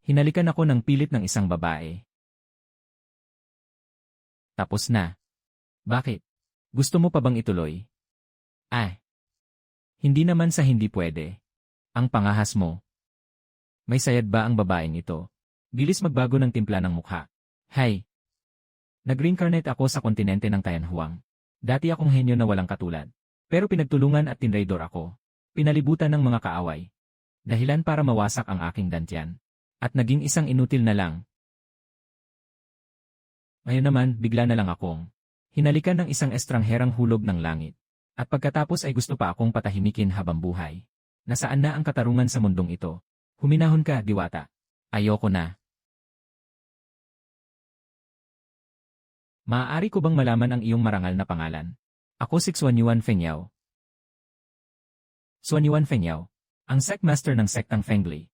Hinalikan ako ng pilit ng isang babae. Tapos na. Bakit? Gusto mo pa bang ituloy? Ah. Hindi naman sa hindi pwede. Ang pangahas mo. May sayad ba ang babaeng ito? Bilis magbago ng timpla ng mukha. Hay. Nag-reincarnate ako sa kontinente ng Tianhuang. Dati akong henyo na walang katulad. Pero pinagtulungan at tinraidor ako. Pinalibutan ng mga kaaway. Dahilan para mawasak ang aking dantian. At naging isang inutil na lang. Ngayon naman, bigla na lang akong hinalikan ng isang estrangherang hulog ng langit. At pagkatapos ay gusto pa akong patahimikin habang buhay. Nasaan na ang katarungan sa mundong ito? Huminahon ka, diwata. Ayoko na. Maaari ko bang malaman ang iyong marangal na pangalan? Ako si Xuanyuan Fengyao. Xuanyuan Fengyao, ang sectmaster ng sektang Fengli.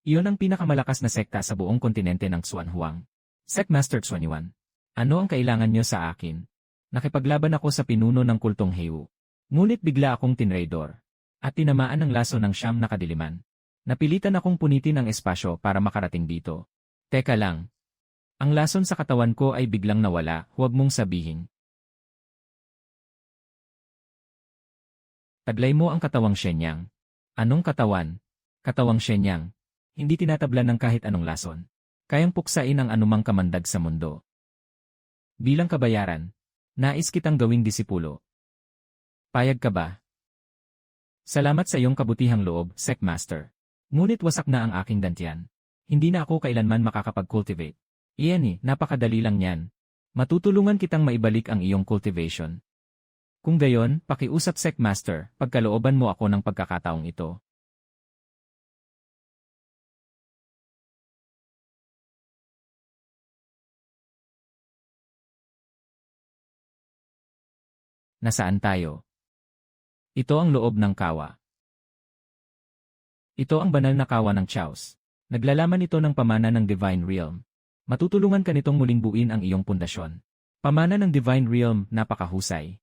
Iyon ang pinakamalakas na sekta sa buong kontinente ng Xuanhuang. Sectmaster Xuanyuan, ano ang kailangan niyo sa akin? Nakipaglaban ako sa pinuno ng kultong Heiwu. Ngunit bigla akong tinraidor. At tinamaan ng laso ng siyam na kadiliman. Napilitan akong punitin ang espasyo para makarating dito. Teka lang. Ang lason sa katawan ko ay biglang nawala, huwag mong sabihin. Taglay mo ang katawang Shenyang. Anong katawan? Katawang Shenyang. Hindi tinatablan ng kahit anong lason. Kayang puksain ang anumang kamandag sa mundo. Bilang kabayaran, nais kitang gawing disipulo. Payag ka ba? Salamat sa iyong kabutihang loob, Sectmaster. Ngunit wasak na ang aking dantian. Hindi na ako kailanman makakapag-cultivate. Iyan napakadali lang yan. Matutulungan kitang maibalik ang iyong cultivation. Kung gayon, pakiusap Sectmaster, pagkalooban mo ako ng pagkakataong ito. Nasaan tayo? Ito ang loob ng kawa. Ito ang banal na kawa ng Chaos. Naglalaman ito ng pamana ng Divine Realm. Matutulungan ka nitong muling buuin ang iyong pundasyon. Pamana ng Divine Realm, napakahusay.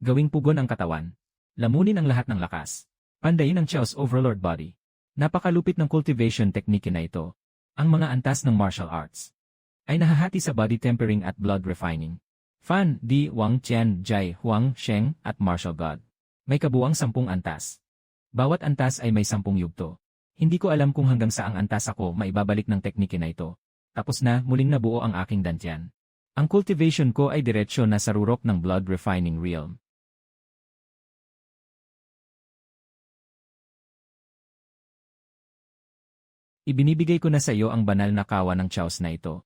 Gawing pugon ang katawan. Lamunin ang lahat ng lakas. Pandayin ang Chaos Overlord Body. Napakalupit ng cultivation technique na ito. Ang mga antas ng martial arts ay nahahati sa body tempering at blood refining. Fan, Di, Wang, Qian, Jai, Huang, Sheng, at Martial God. May kabuang 10 antas. Bawat antas ay may 10 yugto. Hindi ko alam kung hanggang saang antas ako maibabalik ng teknike na ito. Tapos na, muling nabuo ang aking dantian. Ang cultivation ko ay diretsyo na sa rurok ng blood refining realm. Ibinibigay ko na sa iyo ang banal na kawa ng Chaos na ito.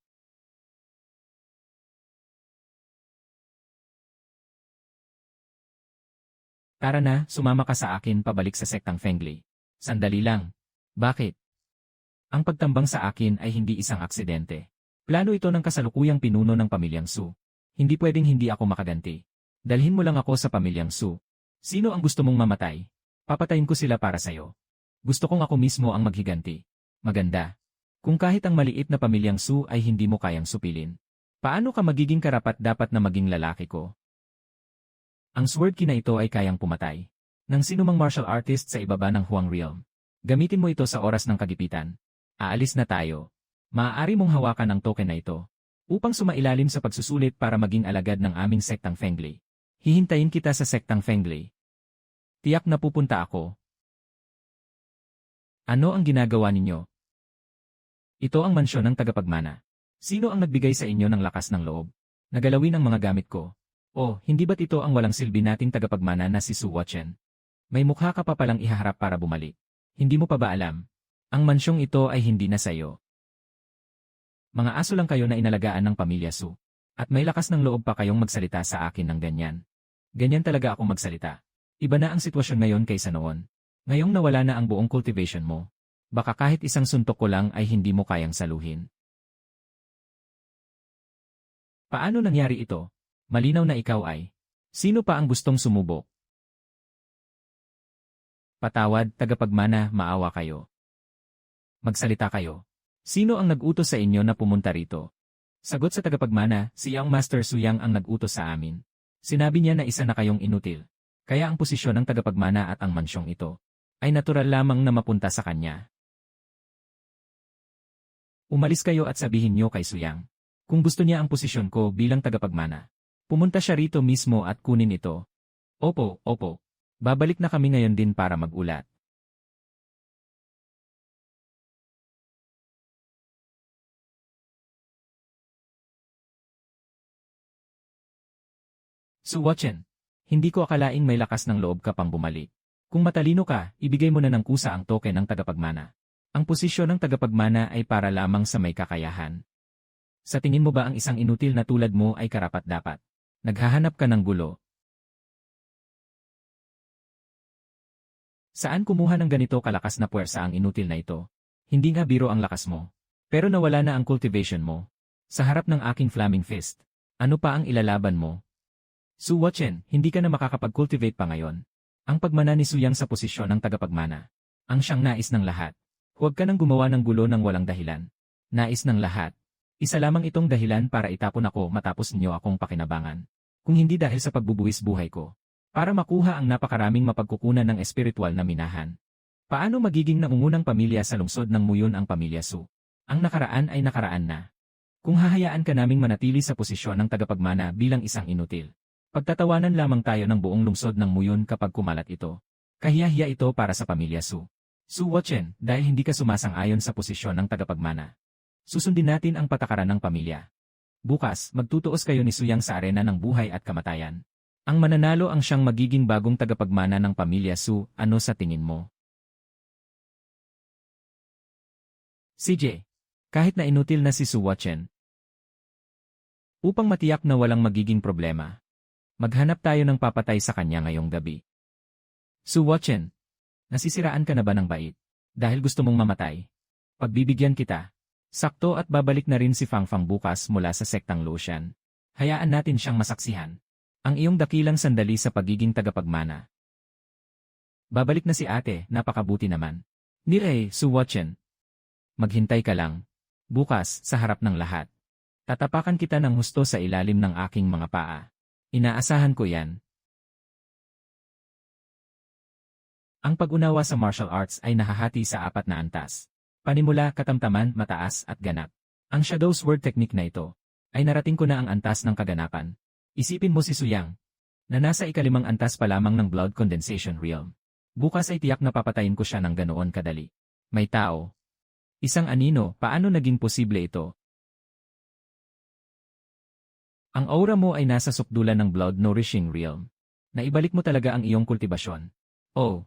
Tara na, sumama ka sa akin pabalik sa sektang Fengli. Sandali lang. Bakit? Ang pagtambang sa akin ay hindi isang aksidente. Plano ito ng kasalukuyang pinuno ng pamilyang Su. Hindi pwedeng hindi ako makaganti. Dalhin mo lang ako sa pamilyang Su. Sino ang gusto mong mamatay? Papatayin ko sila para sa'yo. Gusto kong ako mismo ang maghiganti. Maganda. Kung kahit ang maliit na pamilyang Su ay hindi mo kayang supilin. Paano ka magiging karapat-dapat na maging lalaki ko? Ang sword key na ito ay kayang pumatay ng sinumang martial artist sa ibaba ng Huang Realm. Gamitin mo ito sa oras ng kagipitan. Aalis na tayo. Maaari mong hawakan ang token na ito upang sumailalim sa pagsusulit para maging alagad ng aming sektang Fengli. Hihintayin kita sa sektang Fengli. Tiyak na pupunta ako. Ano ang ginagawa ninyo? Ito ang mansyon ng tagapagmana. Sino ang nagbigay sa inyo ng lakas ng loob? Nagalawin ang mga gamit ko. Oh, hindi ba't ito ang walang silbi nating tagapagmana na si Su Wachen? May mukha ka pa palang ihaharap para bumalik. Hindi mo pa ba alam? Ang mansyong ito ay hindi na sayo. Mga aso lang kayo na inalagaan ng pamilya Su. At may lakas ng loob pa kayong magsalita sa akin ng ganyan. Ganyan talaga ako magsalita. Iba na ang sitwasyon ngayon kaysa noon. Ngayong nawala na ang buong cultivation mo. Baka kahit isang suntok ko lang ay hindi mo kayang saluhin. Paano nangyari ito? Malinaw na ikaw ay. Sino pa ang gustong sumubok? Patawad, tagapagmana, maawa kayo. Magsalita kayo. Sino ang nag-utos sa inyo na pumunta rito? Sagot sa tagapagmana, si Young Master Su Yang ang nag-utos sa amin. Sinabi niya na isa na kayong inutil. Kaya ang posisyon ng tagapagmana at ang mansyong ito ay natural lamang na mapunta sa kanya. Umalis kayo at sabihin niyo kay Suyang. Kung gusto niya ang posisyon ko bilang tagapagmana, pumunta siya rito mismo at kunin ito. Opo, opo. Babalik na kami ngayon din para mag-ulat. Su Watchen, hindi ko akalaing may lakas ng loob ka pang bumalik. Kung matalino ka, ibigay mo na ng kusa ang token ng tagapagmana. Ang posisyon ng tagapagmana ay para lamang sa may kakayahan. Sa tingin mo ba ang isang inutil na tulad mo ay karapat-dapat? Naghahanap ka ng gulo. Saan kumuha ng ganito kalakas na puwersa ang inutil na ito? Hindi nga biro ang lakas mo. Pero nawala na ang cultivation mo. Sa harap ng aking flaming fist, ano pa ang ilalaban mo? Su Watchen, hindi ka na makakapag-cultivate pa ngayon. Ang pagmana ni Suyang sa posisyon ng tagapagmana. Ang siyang nais ng lahat. Huwag ka nang gumawa ng gulo ng walang dahilan. Nais ng lahat. Isa lamang itong dahilan para itapon ako matapos niyo akong pakinabangan. Kung hindi dahil sa pagbubuwis buhay ko. Para makuha ang napakaraming mapagkukunan ng espiritual na minahan. Paano magiging nangungunang pamilya sa lungsod ng Muyon ang pamilya Su? Ang nakaraan ay nakaraan na. Kung hahayaan ka naming manatili sa posisyon ng tagapagmana bilang isang inutil. Pagtatawanan lamang tayo ng buong lungsod ng Muyon kapag kumalat ito. Kahiya-hiya ito para sa pamilya Su. Su Watchen, dahil hindi ka sumasang-ayon sa posisyon ng tagapagmana. Susundin natin ang patakaran ng pamilya. Bukas, magtutuos kayo ni Suyang sa arena ng buhay at kamatayan. Ang mananalo ang siyang magiging bagong tagapagmana ng pamilya Su, ano sa tingin mo? CJ, kahit na inutil na si Su Watchen. Upang matiyak na walang magiging problema. Maghanap tayo ng papatay sa kanya ngayong gabi. Su Watchen, nasisiraan ka na ba ng bait? Dahil gusto mong mamatay? Pagbibigyan kita. Sakto at babalik na rin si Fang Fang bukas mula sa sektang Lucian. Hayaan natin siyang masaksihan. Ang iyong dakilang sandali sa pagiging tagapagmana. Babalik na si ate, napakabuti naman. Nire, Su Watchen. Maghintay ka lang. Bukas, sa harap ng lahat. Tatapakan kita ng husto sa ilalim ng aking mga paa. Inaasahan ko yan. Ang pag-unawa sa martial arts ay nahahati sa 4 na antas. Panimula, katamtaman, mataas, at ganap. Ang Shadow Sword technique na ito, ay narating ko na ang antas ng kaganapan. Isipin mo si Suyang, na nasa ika-5 antas pa lamang ng Blood Condensation Realm. Bukas ay tiyak na papatayin ko siya ng ganoon kadali. May tao. Isang anino, paano naging posible ito? Ang aura mo ay nasa sukdulan ng Blood Nourishing Realm. Naibalik mo talaga ang iyong kultibasyon. Oh.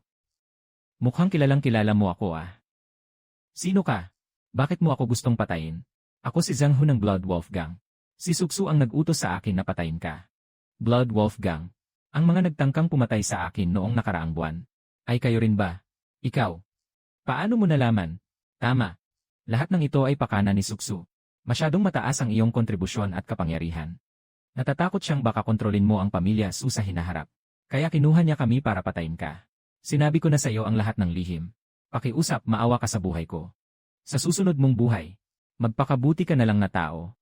Mukhang kilalang-kilala mo ako ah. Sino ka? Bakit mo ako gustong patayin? Ako si Zhang Hu ng Blood Wolfgang. Si Suksu ang nag-utos sa akin na patayin ka. Blood Wolfgang. Ang mga nagtangkang pumatay sa akin noong nakaraang buwan. Ay kayo rin ba? Ikaw. Paano mo nalaman? Tama. Lahat ng ito ay pakana ni Suksu. Masyadong mataas ang iyong kontribusyon at kapangyarihan. Natatakot siyang baka kontrolin mo ang pamilya Su sa hinaharap. Kaya kinuha niya kami para patayin ka. Sinabi ko na sa iyo ang lahat ng lihim. Pakiusap, maawa ka sa buhay ko. Sa susunod mong buhay, magpakabuti ka na lang na tao.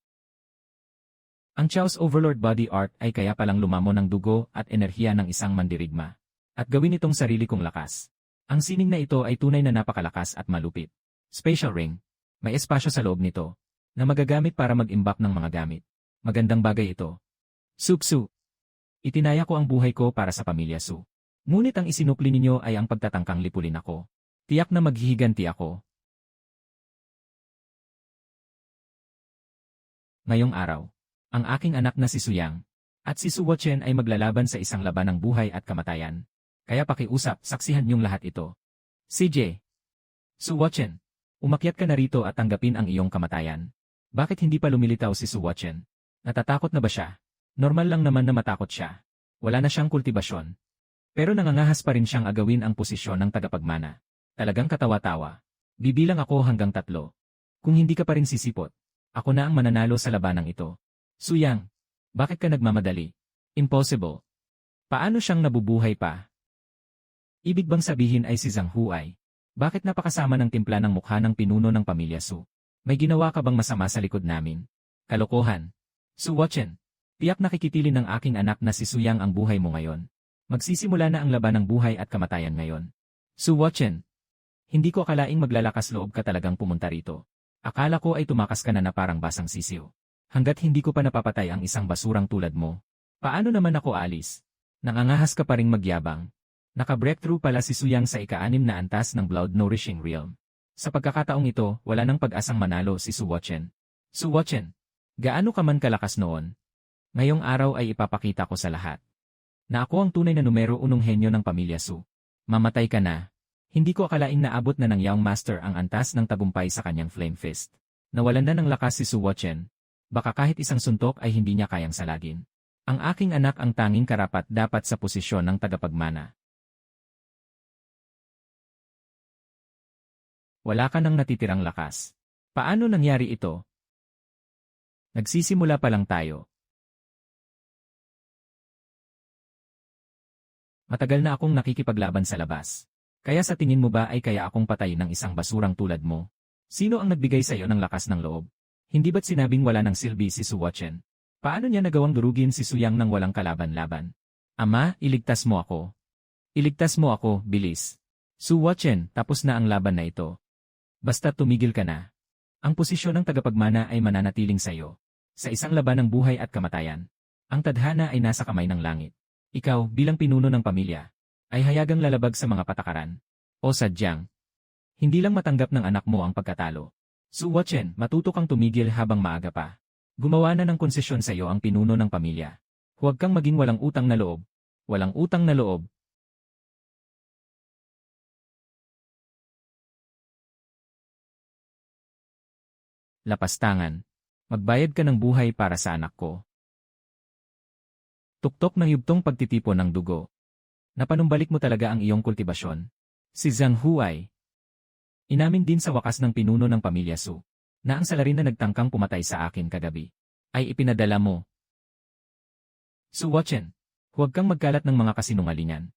Ang Chaos Overlord Body Art ay kaya palang lumamo ng dugo at enerhiya ng isang mandirigma. At gawin itong sarili kong lakas. Ang sining na ito ay tunay na napakalakas at malupit. Spatial Ring. May espasyo sa loob nito, na magagamit para mag-imbak ng mga gamit. Magandang bagay ito. Suksu. Itinaya ko ang buhay ko para sa pamilya Su. Ngunit ang isinukli ninyo ay ang pagtatangkang lipulin ako. Tiyak na maghihiganti ako. Ngayong araw, ang aking anak na si Suyang, at si Su Watchen ay maglalaban sa isang laban ng buhay at kamatayan. Kaya pakiusap, saksihan niyong lahat ito. CJ. Su Watchen, umakyat ka na rito at tanggapin ang iyong kamatayan. Bakit hindi pa lumilitaw si Su Watchen? Natatakot na ba siya? Normal lang naman na matakot siya. Wala na siyang kultibasyon. Pero nangangahas pa rin siyang agawin ang posisyon ng tagapagmana. Talagang katawa-tawa. Bibilang ako hanggang 3. Kung hindi ka pa rin sisipot, ako na ang mananalo sa labanang ito. Suyang, bakit ka nagmamadali? Impossible. Paano siyang nabubuhay pa? Ibig bang sabihin ay si Zhang Hu ay? Bakit napakasama ng timpla ng mukha ng pinuno ng pamilya Su? May ginawa ka bang masama sa likod namin? Kalokohan. Su Watchen, tiyak nakikitilin ng aking anak na si Suyang ang buhay mo ngayon. Magsisimula na ang laban ng buhay at kamatayan ngayon. Su Watchen, hindi ko akalaing maglalakas loob ka talagang pumunta rito. Akala ko ay tumakas ka na parang basang sisiw. Hanggat hindi ko pa napapatay ang isang basurang tulad mo. Paano naman ako alis? Nangangahas ka pa ring magyabang. Naka-breakthrough pala si Suyang sa ika-6 na antas ng Blood Nourishing Realm. Sa pagkakataong ito, wala nang pag-asang manalo si Su Wuchen. Su Wuchen, gaano ka man kalakas noon? Ngayong araw ay ipapakita ko sa lahat na ako ang tunay na numero 1 henyo ng pamilya Su. Mamatay ka na. Hindi ko akalaing naabot na ng Young Master ang antas ng tagumpay sa kanyang Flame Fist. Nawalan na ng lakas si Su Wuchen. Baka kahit isang suntok ay hindi niya kayang salagin. Ang aking anak ang tanging karapat dapat sa posisyon ng tagapagmana. Wala ka nang natitirang lakas. Paano nangyari ito? Nagsisimula pa lang tayo. Matagal na akong nakikipaglaban sa labas. Kaya sa tingin mo ba ay kaya akong patayin ng isang basurang tulad mo? Sino ang nagbigay sa iyo ng lakas ng loob? Hindi ba't sinabing wala ng silbi si Su Wuchen? Paano niya nagawang durugin si Suyang nang walang kalaban-laban? Ama, iligtas mo ako. Iligtas mo ako, bilis. Su Wuchen, tapos na ang laban na ito. Basta tumigil ka na. Ang posisyon ng tagapagmana ay mananatiling sa iyo. Sa isang laban ng buhay at kamatayan. Ang tadhana ay nasa kamay ng langit. Ikaw, bilang pinuno ng pamilya, ay hayagang lalabag sa mga patakaran. O sadyang, hindi lang matanggap ng anak mo ang pagkatalo. Su Wuchen, matuto kang tumigil habang maaga pa. Gumawa na ng konsesyon sa iyo ang pinuno ng pamilya. Huwag kang maging walang utang na loob. Walang utang na loob. Lapastangan. Magbayad ka ng buhay para sa anak ko. Tuktok ng yugtong pagtitipon ng dugo. Napanumbalik mo talaga ang iyong kultibasyon. Si Zhang Huai. Inamin din sa wakas ng pinuno ng pamilya Su, na ang salarin na nagtangkang pumatay sa akin kagabi, ay ipinadala mo. Su Wuchen, huwag kang magkalat ng mga kasinungalingan.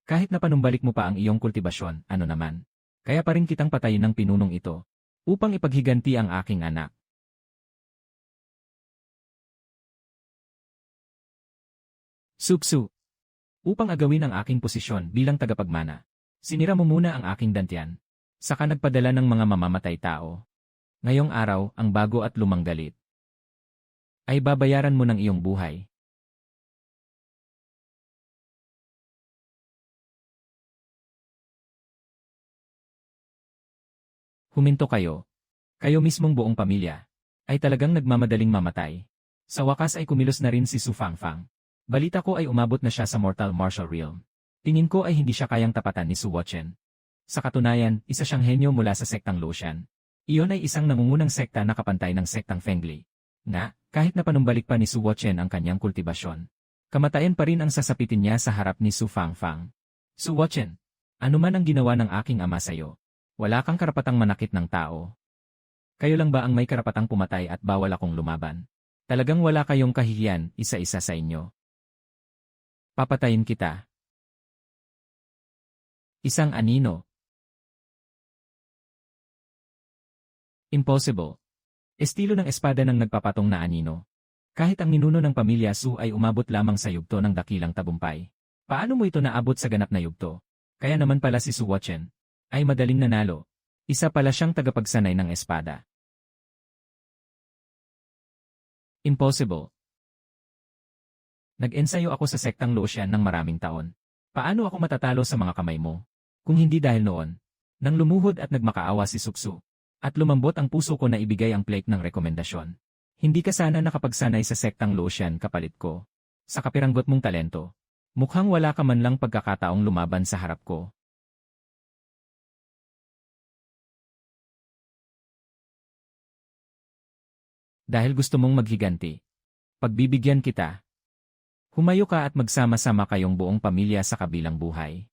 Kahit na panumbalik mo pa ang iyong kultibasyon, ano naman, kaya pa rin kitang patayin ng pinunong ito, upang ipaghiganti ang aking anak. Su, upang agawin ang aking posisyon bilang tagapagmana, sinira mo muna ang aking dantian. Saka nagpadala ng mga mamamatay tao. Ngayong araw, ang bago at lumang galit ay babayaran mo ng iyong buhay. Huminto kayo. Kayo mismong buong pamilya ay talagang nagmamadaling mamatay. Sa wakas ay kumilos na rin si Su Fangfang. Balita ko ay umabot na siya sa Mortal Martial Realm. Tingin ko ay hindi siya kayang tapatan ni Su Wuchen. Sa katunayan, isa siyang henyo mula sa sektang Luotian. Iyon ay isang nangungunang sekta na kapantay ng sektang Fengli. Nga, kahit na panumbalik pa ni Su Wuchen ang kanyang kultibasyon, kamatayan pa rin ang sasapitin niya sa harap ni Su Fangfang. Su Wuchen, ano man ang ginawa ng aking ama sa'yo, wala kang karapatang manakit ng tao. Kayo lang ba ang may karapatang pumatay at bawal akong lumaban? Talagang wala kayong kahihiyan, isa-isa sa inyo. Papatayin kita. Isang anino. Impossible. Estilo ng espada ng nagpapatong na anino. Kahit ang ninuno ng pamilya Su ay umabot lamang sa yugto ng dakilang tagumpay. Paano mo ito naabot sa ganap na yugto? Kaya naman pala si Su Wuchen ay madaling nanalo. Isa pala siyang tagapagsanay ng espada. Impossible. Nag-ensayo ako sa sektang Luotian ng maraming taon. Paano ako matatalo sa mga kamay mo? Kung hindi dahil noon, nang lumuhod at nagmakaawa si Suksu, at lumambot ang puso ko na ibigay ang plate ng rekomendasyon. Hindi ka sana nakapagsanay sa sektang Luotian kapalit ko. Sa kapiranggot mong talento, mukhang wala ka man lang pagkakataong lumaban sa harap ko. Dahil gusto mong maghiganti, pagbibigyan kita. Humayo ka at magsama-sama kayong buong pamilya sa kabilang buhay.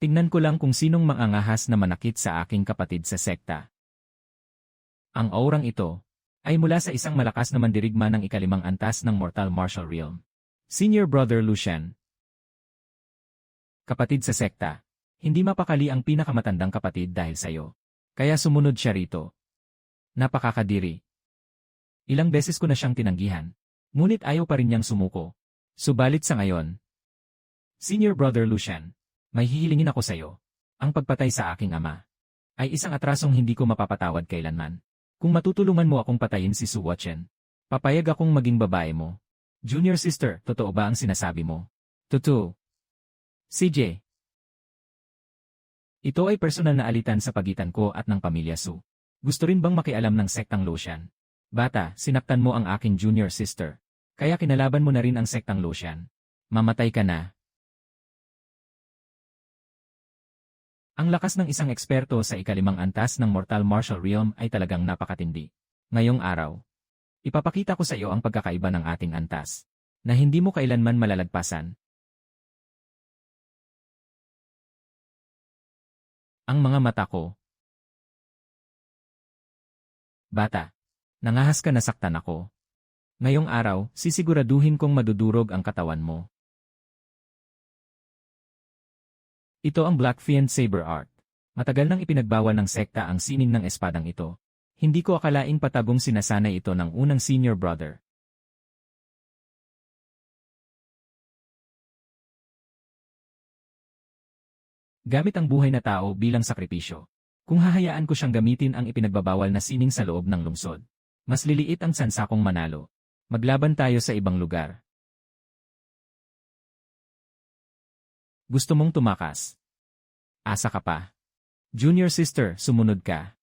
Tingnan ko lang kung sinong mangangahas na manakit sa aking kapatid sa sekta. Ang aurang ito ay mula sa isang malakas na mandirigma ng ikalimang antas ng Mortal Martial Realm. Senior Brother Lucian. Kapatid sa sekta. Hindi mapakali ang pinakamatandang kapatid dahil sa'yo. Kaya sumunod siya rito. Napakakadiri. Ilang beses ko na siyang tinanggihan. Ngunit ayaw pa rin niyang sumuko. Subalit sa ngayon, Senior Brother Lucian, may hihilingin ako sa'yo. Ang pagpatay sa aking ama. ay isang atrasong hindi ko mapapatawad kailanman. Kung matutulungan mo akong patayin si Su Watchen, papayag akong maging babae mo. Junior sister, totoo ba ang sinasabi mo? Totoo. CJ. Ito ay personal na alitan sa pagitan ko at ng pamilya Su. Gusto rin bang makialam ng sektang Lucian? Bata, sinaktan mo ang aking junior sister. Kaya kinalaban mo na rin ang sektang Lucian. Mamatay ka na. Ang lakas ng isang eksperto sa ikalimang antas ng Mortal Martial Realm ay talagang napakatindi. Ngayong araw, ipapakita ko sa iyo ang pagkakaiba ng ating antas, na hindi mo kailanman malalagpasan. Ang mga mata ko. Bata, nangahas ka nasaktan ako. Ngayong araw, sisiguraduhin kong madudurog ang katawan mo. Ito ang Black Fiend Saber Art. Matagal nang ipinagbawal ng sekta ang sining ng espadang ito. Hindi ko akalaing patagong sinasanay ito ng unang senior brother. Gamit ang buhay na tao bilang sakripisyo. Kung hahayaan ko siyang gamitin ang ipinagbabawal na sining sa loob ng lungsod, mas liliit ang sansa kong manalo. Maglaban tayo sa ibang lugar. Gusto mong tumakas? Asa ka pa? Junior sister, sumunod ka.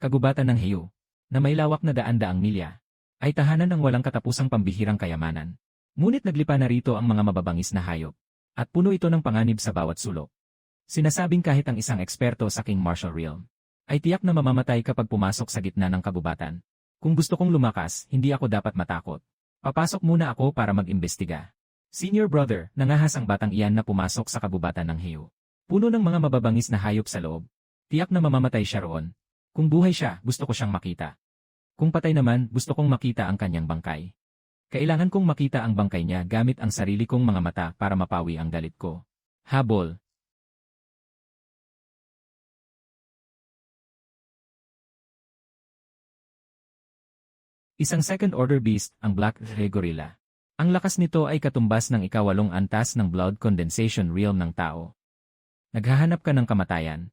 Kagubatan ng Heiau, na may lawak na daan-daang milya, ay tahanan ng walang katapusang pambihirang kayamanan. Ngunit naglipa na rito ang mga mababangis na hayop. At puno ito ng panganib sa bawat sulok. Sinasabing kahit ang isang eksperto sa King Martial Realm ay tiyak na mamamatay kapag pumasok sa gitna ng kagubatan. Kung gusto kong lumakas, hindi ako dapat matakot. Papasok muna ako para mag-imbestiga. Senior brother, nangahas ang batang iyan na pumasok sa kagubatan ng Heiau. Puno ng mga mababangis na hayop sa loob. Tiyak na mamamatay siya roon. Kung buhay siya, gusto ko siyang makita. Kung patay naman, gusto kong makita ang kanyang bangkay. Kailangan kong makita ang bangkay niya gamit ang sarili kong mga mata para mapawi ang galit ko. Habol. Isang second-order beast, ang Black Ray Gorilla. Ang lakas nito ay katumbas ng ikawalong antas ng blood condensation realm ng tao. Naghahanap ka ng kamatayan.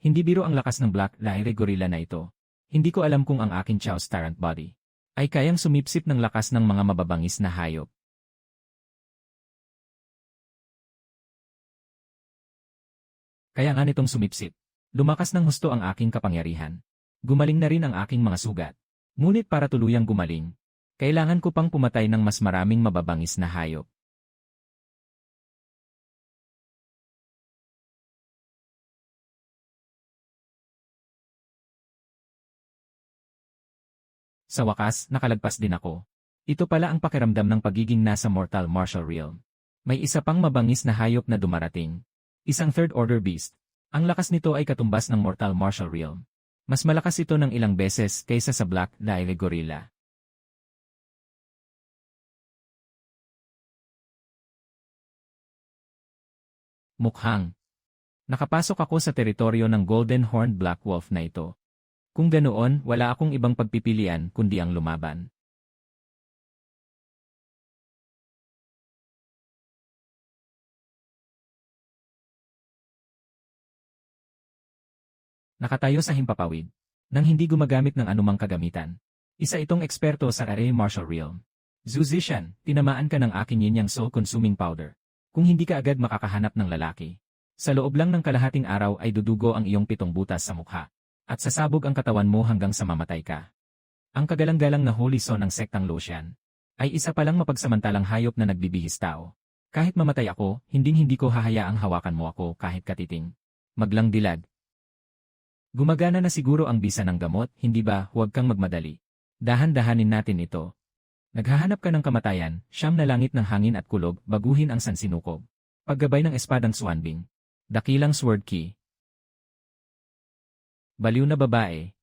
Hindi biro ang lakas ng Black Ray Gorilla na ito. Hindi ko alam kung ang aking Chaos Tyrant Body ay kayang sumipsip ng lakas ng mga mababangis na hayop. Kaya nga nitong sumipsip. Lumakas ng husto ang aking kapangyarihan. Gumaling na rin ang aking mga sugat. Ngunit para tuluyang gumaling, kailangan ko pang pumatay ng mas maraming mababangis na hayop. Sa wakas, nakalagpas din ako. Ito pala ang pakiramdam ng pagiging nasa Mortal Martial Realm. May isa pang mabangis na hayop na dumarating. Isang third-order beast. Ang lakas nito ay katumbas ng Mortal Martial Realm. Mas malakas ito ng ilang beses kaysa sa Black Ray Gorilla. Mukhang nakapasok ako sa teritoryo ng Golden Horned Black Wolf na ito. Kung ganoon, wala akong ibang pagpipilian kundi ang lumaban. Nakatayo sa himpapawid, nang hindi gumagamit ng anumang kagamitan. Isa itong eksperto sa Ray Martial Realm. Zhu Zishan, tinamaan ka ng aking yin yang soul-consuming powder. Kung hindi ka agad makakahanap ng lalaki, sa loob lang ng kalahating araw ay dudugo ang iyong 7 butas sa mukha. At sasabog ang katawan mo hanggang sa mamatay ka. Ang kagalang-galang na Holy Son ng sektang Lucian ay isa palang mapagsamantalang hayop na nagbibihis tao. Kahit mamatay ako, hinding-hindi ko hahayaang hawakan mo ako kahit katiting. Maglang dilag. Gumagana na siguro ang bisa ng gamot, hindi ba? Huwag kang magmadali. Dahan-dahanin natin ito. Naghahanap ka ng kamatayan, siyam na langit ng hangin at kulog, baguhin ang sansinukob. Paggabay ng espadang swanbing. Dakilang sword key. Baliw na babae.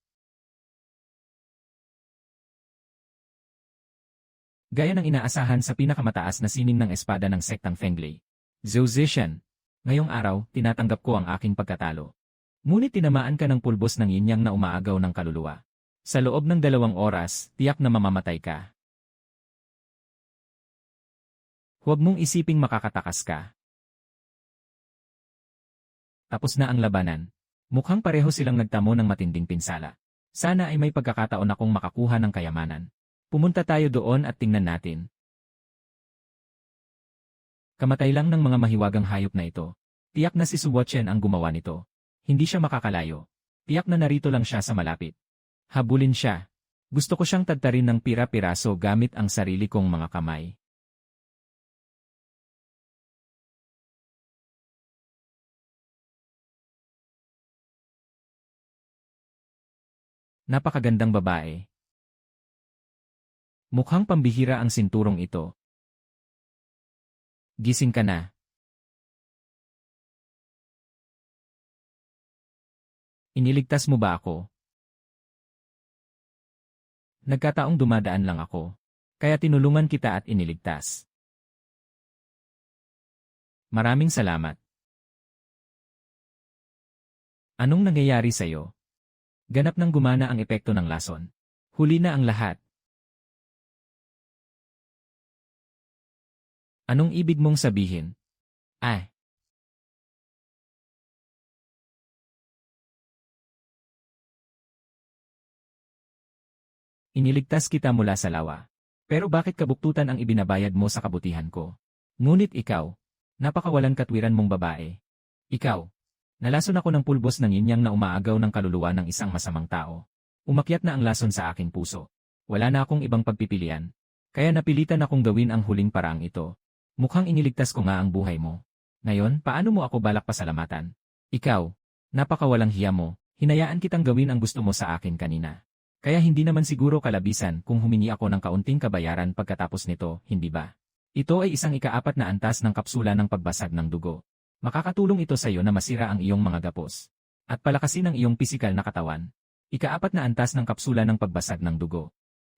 Gaya ng inaasahan sa pinakamataas na sining ng espada ng sektang Fengli. Zhu Zishan. Ngayong araw, tinatanggap ko ang aking pagkatalo. Ngunit tinamaan ka ng pulbos ng yinyang na umaagaw ng kaluluwa. Sa loob ng 2 oras, tiyak na mamamatay ka. Huwag mong isiping makakatakas ka. Tapos na ang labanan. Mukhang pareho silang nagtamo ng matinding pinsala. Sana ay may pagkakataon akong makakuha ng kayamanan. Pumunta tayo doon at tingnan natin. Kamatay lang ng mga mahiwagang hayop na ito. Tiyak na si Suwochen ang gumawa nito. Hindi siya makakalayo. Tiyak na narito lang siya sa malapit. Habulin siya. Gusto ko siyang tadtarin ng pira-piraso gamit ang sarili kong mga kamay. Napakagandang babae. Mukhang pambihira ang sinturong ito. Gising ka na. Iniligtas mo ba ako? Nagkataong dumadaan lang ako. Kaya tinulungan kita at iniligtas. Maraming salamat. Anong nangyayari sa'yo? Ganap nang gumana ang epekto ng lason. Huli na ang lahat. Anong ibig mong sabihin? Ay. Iniligtas kita mula sa lawa. Pero bakit kabuktutan ang ibinabayad mo sa kabutihan ko? Ngunit ikaw, napakawalan katwiran mong babae. Ikaw, nalason ako ng pulbos ng yinyang na umaagaw ng kaluluwa ng isang masamang tao. Umakyat na ang lason sa aking puso. Wala na akong ibang pagpipilian. Kaya napilitan akong gawin ang huling paraang ito. Mukhang iniligtas ko nga ang buhay mo. Ngayon, paano mo ako balak pasalamatan? Ikaw, napakawalang hiya mo, hinayaan kitang gawin ang gusto mo sa akin kanina. Kaya hindi naman siguro kalabisan kung humingi ako ng kaunting kabayaran pagkatapos nito, hindi ba? Ito ay isang ika-4 na antas ng kapsula ng pagbasag ng dugo. Makakatulong ito sa iyo na masira ang iyong mga gapos. At palakasin ang iyong pisikal na katawan. Ika-4 na antas ng kapsula ng pagbasag ng dugo.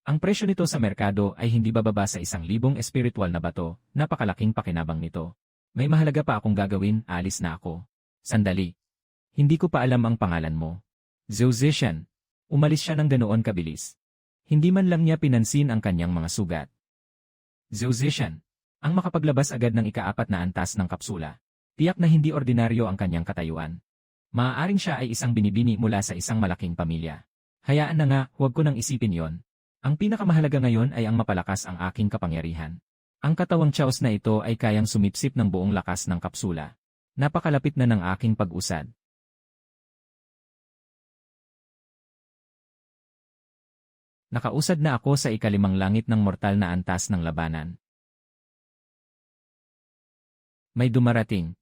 Ang presyo nito sa merkado ay hindi bababa sa 1,000 espiritual na bato, napakalaking pakinabang nito. May mahalaga pa akong gagawin, alis na ako. Sandali. Hindi ko pa alam ang pangalan mo. Zhuzishan. Umalis siya ng ganoon kabilis. Hindi man lang niya pinansin ang kanyang mga sugat. Zhuzishan. Ang makapaglabas agad ng ika-4 na antas ng kapsula. Tiyak na hindi ordinaryo ang kanyang katayuan. Maaaring siya ay isang binibini mula sa isang malaking pamilya. Hayaan na nga, huwag ko nang isipin yon. Ang pinakamahalaga ngayon ay ang mapalakas ang aking kapangyarihan. Ang katawang Chaos na ito ay kayang sumipsip ng buong lakas ng kapsula. Napakalapit na ng aking pag-usad. Nakausad na ako sa ika-5 langit ng mortal na antas ng labanan. May dumarating.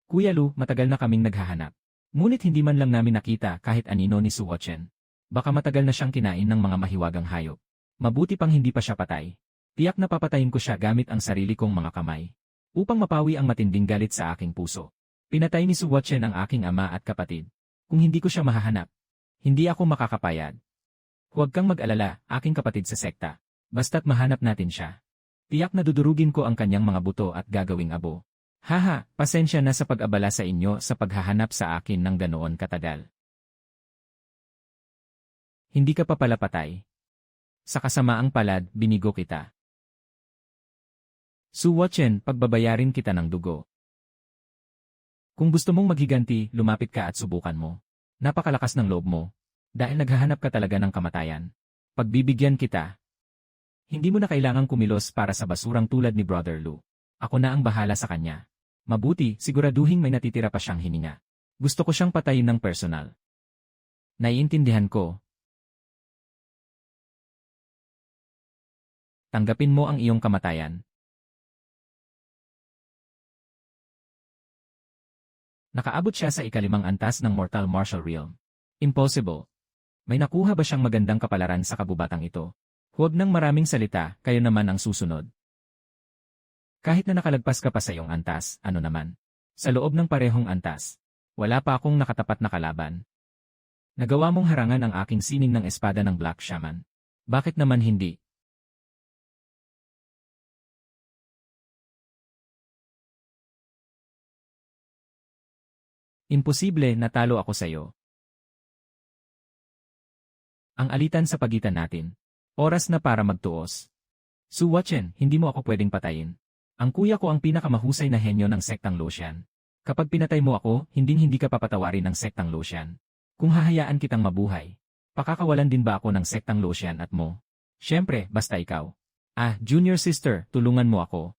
Kuya Lu, matagal na kaming naghahanap. Ngunit hindi man lang namin nakita kahit anino ni Suwochen. Baka matagal na siyang kinain ng mga mahiwagang hayop. Mabuti pang hindi pa siya patay. Tiyak na papatayin ko siya gamit ang sarili kong mga kamay. Upang mapawi ang matinding galit sa aking puso. Pinatay ni Suwochen ang aking ama at kapatid. Kung hindi ko siya mahahanap, hindi ako makakapayag. Huwag kang mag-alala, aking kapatid sa sekta. Basta't mahanap natin siya. Tiyak na dudurugin ko ang kanyang mga buto at gagawing abo. Haha, pasensya na sa pag-abala sa inyo sa paghahanap sa akin ng ganoon katagal. Hindi ka pa pala patay. Sa kasamaang palad, binigo kita. Suwochen, pagbabayarin kita ng dugo. Kung gusto mong maghiganti, lumapit ka at subukan mo. Napakalakas ng loob mo. Dahil naghahanap ka talaga ng kamatayan. Pagbibigyan kita. Hindi mo na kailangang kumilos para sa basurang tulad ni Brother Lu. Ako na ang bahala sa kanya. Mabuti, siguraduhin may natitira pa siyang hininga. Gusto ko siyang patayin ng personal. Naiintindihan ko. Tanggapin mo ang iyong kamatayan. Nakaabot siya sa ika-5 antas ng Mortal Martial Realm. Impossible. May nakuha ba siyang magandang kapalaran sa kabubatang ito? Huwag nang maraming salita, kayo naman ang susunod. Kahit na nakalagpas ka pa sa iyong antas, ano naman? Sa loob ng parehong antas, wala pa akong nakatapat na kalaban. Nagawa mong harangan ang aking sining ng espada ng Black Shaman. Bakit naman hindi? Imposible, natalo ako sa iyo. Ang alitan sa pagitan natin. Oras na para magtuos. Su Watchen, hindi mo ako pwedeng patayin. Ang kuya ko ang pinakamahusay na henyo ng sektang Lucian. Kapag pinatay mo ako, hindi ka papatawarin ng sektang Lucian. Kung hahayaan kitang mabuhay, pakakawalan din ba ako ng sektang Lucian at mo? Siyempre, basta ikaw. Ah, junior sister, tulungan mo ako.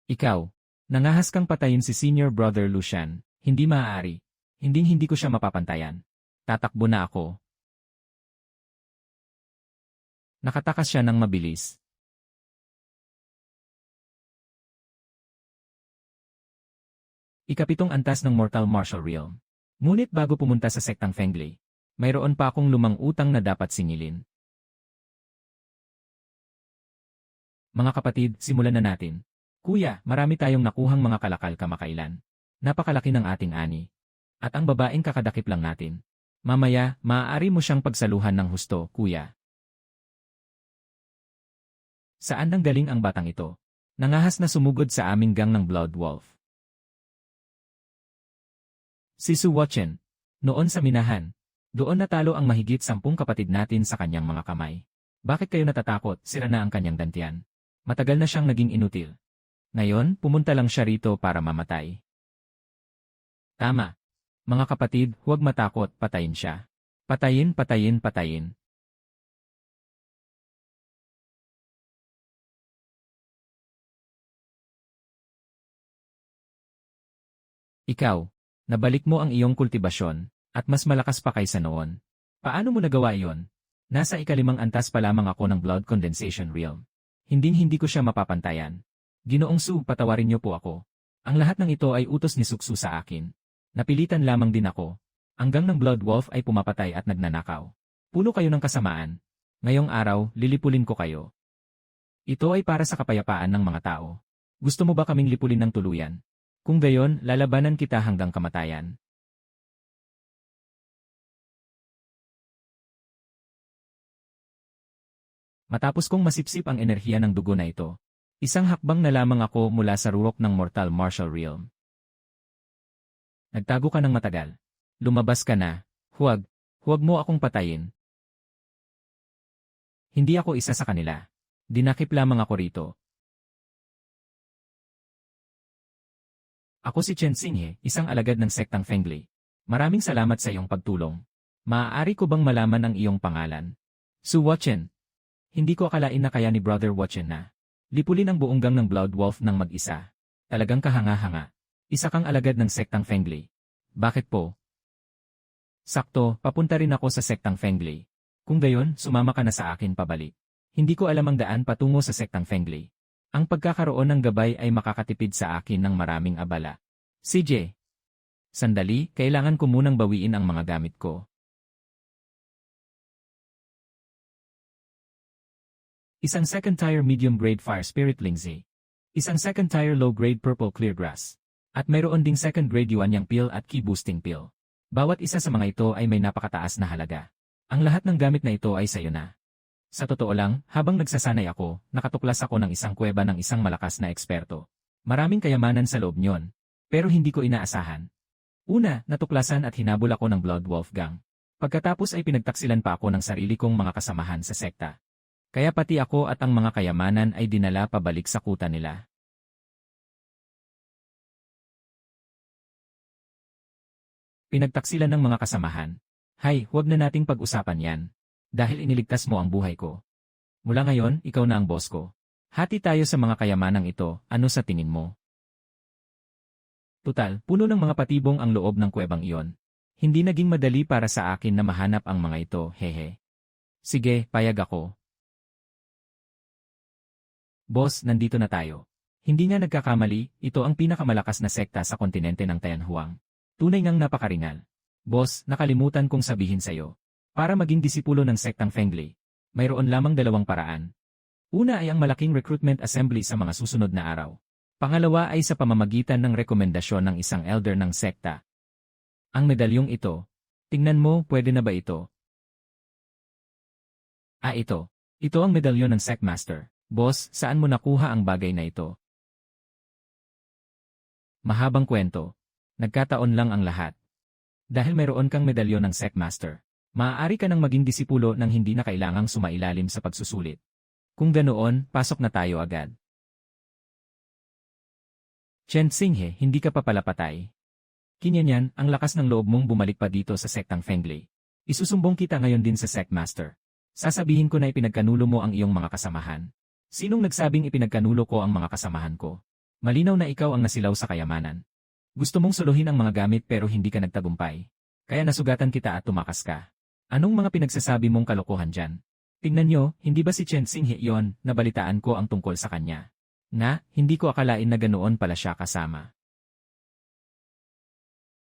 Ikaw, nangahas kang patayin si senior brother Lucian, hindi maaari. Hindi ko siya mapapantayan. Tatakbo na ako. Nakatakas siya ng mabilis. Ikapitong antas ng Mortal Martial Realm. Ngunit bago pumunta sa sektang Fengli, mayroon pa akong lumang utang na dapat singilin. Mga kapatid, simulan na natin. Kuya, marami tayong nakuhang mga kalakal kamakailan. Napakalaki ng ating ani. At ang babaeng kakadakip lang natin. Mamaya, maaari mo siyang pagsaluhan ng husto, kuya. Saan nanggaling ang batang ito? Nangahas na sumugod sa aming gang ng Blood Wolf. Si Su Watchen. Noon sa minahan, doon natalo ang mahigit 10 kapatid natin sa kanyang mga kamay. Bakit kayo natatakot? Sira na ang kanyang dantian. Matagal na siyang naging inutil. Ngayon, pumunta lang siya rito para mamatay. Tama. Mga kapatid, huwag matakot, patayin siya. Patayin, patayin, patayin. Ikaw, nabalik mo ang iyong kultibasyon, at mas malakas pa kaysa noon. Paano mo nagawa iyon? Nasa ikalimang antas pa lamang ako ng Blood Condensation Realm. Hindi ko siya mapapantayan. Ginoong Su, patawarin niyo po ako. Ang lahat ng ito ay utos ni Suksu sa akin. Napilitan lamang din ako. Ang gang ng Blood Wolf ay pumapatay at nagnanakaw. Puno kayo ng kasamaan. Ngayong araw, lilipulin ko kayo. Ito ay para sa kapayapaan ng mga tao. Gusto mo ba kaming lipulin ng tuluyan? Kung gayon, lalabanan kita hanggang kamatayan. Matapos kong masipsip ang enerhiya ng dugo na ito, isang hakbang na lamang ako mula sa rurok ng Mortal Martial Realm. Nagtago ka ng matagal. Lumabas ka na. Huwag mo akong patayin. Hindi ako isa sa kanila. Dinakip lamang ako rito. Ako si Chen Xinghe, isang alagad ng sektang Fengli. Maraming salamat sa iyong pagtulong. Maaari ko bang malaman ang iyong pangalan? Su Watchen. Hindi ko akalain na kaya ni Brother Watchen na lipulin ang buong gang ng Blood Wolf ng mag-isa. Talagang kahanga-hanga. Isa kang alagad ng sektang Fengli. Bakit po? Sakto, papunta rin ako sa sektang Fengli. Kung gayon, sumama ka na sa akin pabalik. Hindi ko alam ang daan patungo sa sektang Fengli. Ang pagkakaroon ng gabay ay makakatipid sa akin ng maraming abala. CJ. Sandali, kailangan ko munang bawiin ang mga gamit ko. Isang second tier medium grade fire spirit Lingzi. Isang second tier low grade purple clear grass. At mayroon ding second grade Yuanyang pill at key boosting pill. Bawat isa sa mga ito ay may napakataas na halaga. Ang lahat ng gamit na ito ay sayo na. Sa totoo lang, habang nagsasanay ako, nakatuklas ako ng isang kuweba ng isang malakas na eksperto. Maraming kayamanan sa loob niyon. Pero hindi ko inaasahan. Una, natuklasan at hinabol ako ng Blood Wolf Gang. Pagkatapos ay pinagtaksilan pa ako ng sarili kong mga kasamahan sa sekta. Kaya pati ako at ang mga kayamanan ay dinala pabalik sa kuta nila. Pinagtaksilan ng mga kasamahan. Hay, huwag na nating pag-usapan yan. Dahil iniligtas mo ang buhay ko. Mula ngayon, ikaw na ang boss ko. Hati tayo sa mga kayamanang ito, ano sa tingin mo? Tutal, puno ng mga patibong ang loob ng kuwebang iyon. Hindi naging madali para sa akin na mahanap ang mga ito, hehe. Sige, payag ako. Boss, nandito na tayo. Hindi nga nagkakamali, ito ang pinakamalakas na sekta sa kontinente ng Tianhuang. Tunay ngang napakaringal. Boss, nakalimutan kong sabihin sa'yo. Para maging disipulo ng sektang Fengli, mayroon lamang 2 paraan. Una ay ang malaking recruitment assembly sa mga susunod na araw. Pangalawa ay sa pamamagitan ng rekomendasyon ng isang elder ng sekta. Ang medalyong ito, tingnan mo, pwede na ba ito? Ito. Ito ang medalyon ng Sectmaster. Boss, saan mo nakuha ang bagay na ito? Mahabang kwento. Nagkataon lang ang lahat. Dahil mayroon kang medalyon ng Sectmaster. Maaari ka nang maging disipulo nang hindi na kailangang sumailalim sa pagsusulit. Kung ganoon, pasok na tayo agad. Chen Xinghe, hindi ka pa pala patay. Kinyanyan, ang lakas ng loob mong bumalik pa dito sa sektang Fengli. Isusumbong kita ngayon din sa Sect Master. Sasabihin ko na ipinagkanulo mo ang iyong mga kasamahan. Sinong nagsabing ipinagkanulo ko ang mga kasamahan ko? Malinaw na ikaw ang nasilaw sa kayamanan. Gusto mong suluhin ang mga gamit pero hindi ka nagtagumpay. Kaya nasugatan kita at tumakas ka. Anong mga pinagsasabi mong kalokohan dyan? Tingnan nyo, hindi ba si Chen Xinghe yon, nabalitaan ko ang tungkol sa kanya? Na, hindi ko akalain na ganoon pala siya kasama.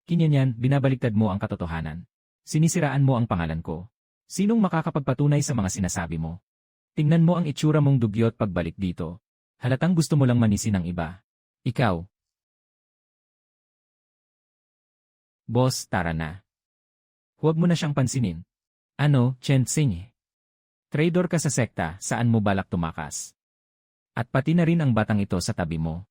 Kinyanyan, binabaliktad mo ang katotohanan. Sinisiraan mo ang pangalan ko. Sinong makakapagpatunay sa mga sinasabi mo? Tingnan mo ang itsura mong dugyot pagbalik dito. Halatang gusto mo lang manisin ng iba. Ikaw. Boss, tara na. Huwag mo na siyang pansinin. Ano, Chen Xinghe? Traitor ka sa sekta, saan mo balak tumakas? At pati na rin ang batang ito sa tabi mo.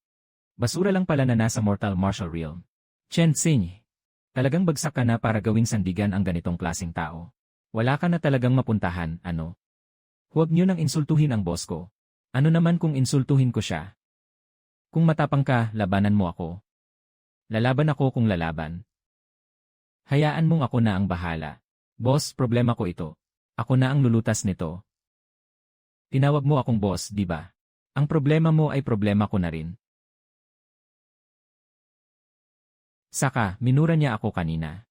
Basura lang pala na nasa mortal martial realm. Chen Xinghe, talagang bagsak ka na para gawing sandigan ang ganitong klaseng tao. Wala ka na talagang mapuntahan, ano? Huwag niyo nang insultuhin ang boss ko. Ano naman kung insultuhin ko siya? Kung matapang ka, labanan mo ako. Lalaban ako kung lalaban. Hayaan mong ako na ang bahala. Boss, problema ko ito. Ako na ang lulutas nito. Tinawag mo akong boss, di ba? Ang problema mo ay problema ko na rin. Saka, minura niya ako kanina.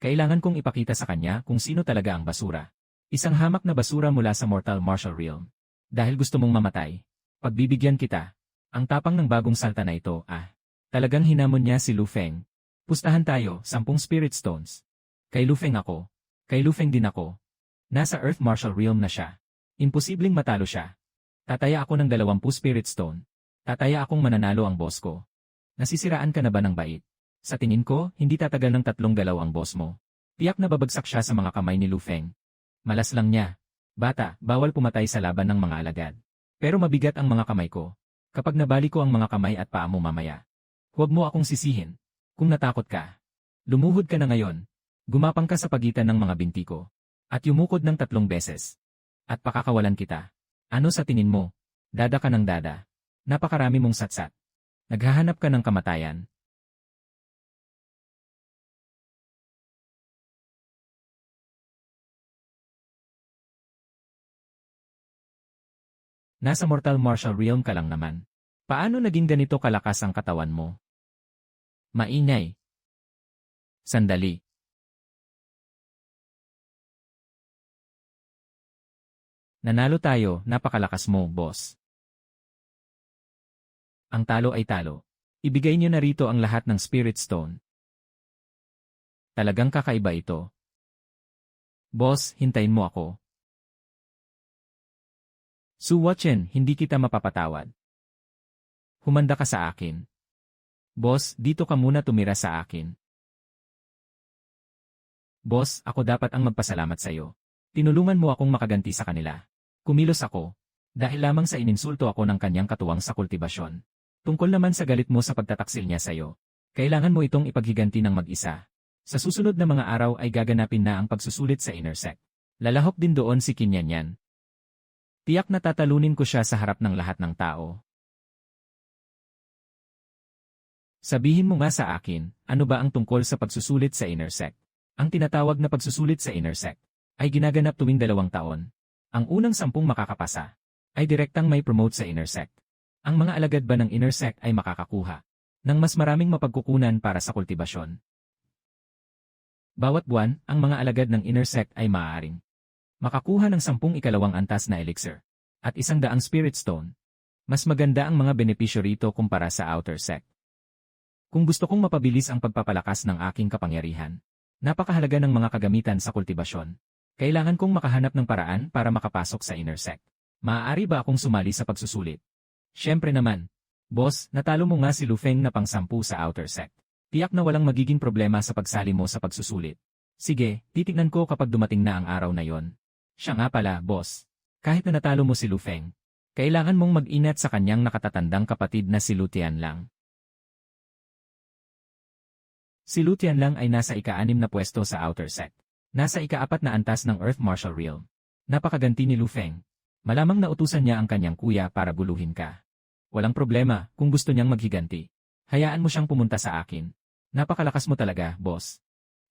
Kailangan kong ipakita sa kanya kung sino talaga ang basura. Isang hamak na basura mula sa mortal martial realm. Dahil gusto mong mamatay. Pagbibigyan kita. Ang tapang ng bagong salta na ito, Talagang hinamon niya si Lu Feng. Pustahan tayo, 10 spirit stones. Kay Lu Feng ako. Kay Lu Feng din ako. Nasa Earth Martial Realm na siya. Imposibleng matalo siya. Tataya ako ng 20 spirit stone. Tataya akong mananalo ang boss ko. Nasisiraan ka na ba ng bait? Sa tingin ko, hindi tatagal ng 3 galaw ang boss mo. Tiyak na babagsak siya sa mga kamay ni Lu Feng. Malas lang niya. Bata, bawal pumatay sa laban ng mga alagad. Pero mabigat ang mga kamay ko. Kapag nabali ko ang mga kamay at paa mo mamaya. Huwag mo akong sisihin. Kung natakot ka, lumuhod ka na ngayon. Gumapang ka sa pagitan ng mga binti ko. At yumukod ng 3 beses. At pakakawalan kita. Ano sa tingin mo? Dada ka ng dada. Napakarami mong satsat. Naghahanap ka ng kamatayan. Nasa mortal martial realm ka lang naman. Paano naging ganito kalakas ang katawan mo? Maingay. Sandali. Nanalo tayo, napakalakas mo, boss. Ang talo ay talo. Ibigay niyo na rito ang lahat ng Spirit Stone. Talagang kakaiba ito. Boss, hintayin mo ako. Su Wachen, hindi kita mapapatawad. Humanda ka sa akin. Boss, dito ka muna tumira sa akin. Boss, ako dapat ang magpasalamat sa iyo. Tinulungan mo akong makaganti sa kanila. Kumilos ako. Dahil lamang sa ininsulto ako ng kanyang katuwang sa kultibasyon. Tungkol naman sa galit mo sa pagtataksil niya sa iyo. Kailangan mo itong ipaghiganti ng mag-isa. Sa susunod na mga araw ay gaganapin na ang pagsusulit sa inner sect. Lalahok din doon si Kinyanyan. Tiyak na tatalunin ko siya sa harap ng lahat ng tao. Sabihin mo nga sa akin, ano ba ang tungkol sa pagsusulit sa inner sect? Ang tinatawag na pagsusulit sa inner sect ay ginaganap tuwing 2 taon. Ang unang 10 makakapasa ay direktang may promote sa inner sect. Ang mga alagad ba ng inner sect ay makakakuha ng mas maraming mapagkukunan para sa kultibasyon. Bawat buwan, ang mga alagad ng inner sect ay maaaring makakuha ng 10 ikalawang antas na elixir at 100 spirit stone. Mas maganda ang mga benepisyo rito kumpara sa outer sect. Kung gusto kong mapabilis ang pagpapalakas ng aking kapangyarihan, napakahalaga ng mga kagamitan sa kultibasyon. Kailangan kong makahanap ng paraan para makapasok sa inner sect. Maaari ba akong sumali sa pagsusulit? Siyempre naman. Boss, natalo mo nga si Lu Feng na pang-10 sa outer sect. Tiyak na walang magiging problema sa pagsali mo sa pagsusulit. Sige, titignan ko kapag dumating na ang araw na yon. Siya nga pala, boss. Kahit na natalo mo si Lu Feng, kailangan mong mag-ingat sa kanyang nakatatandang kapatid na si Lu Tianlang. Si Lu Tianlang ay nasa ika-6 na pwesto sa outer sect. Nasa ika-4 na antas ng Earth Martial Realm. Napakaganti ni Lu Feng. Malamang nautusan niya ang kanyang kuya para guluhin ka. Walang problema kung gusto niyang maghiganti. Hayaan mo siyang pumunta sa akin. Napakalakas mo talaga, boss.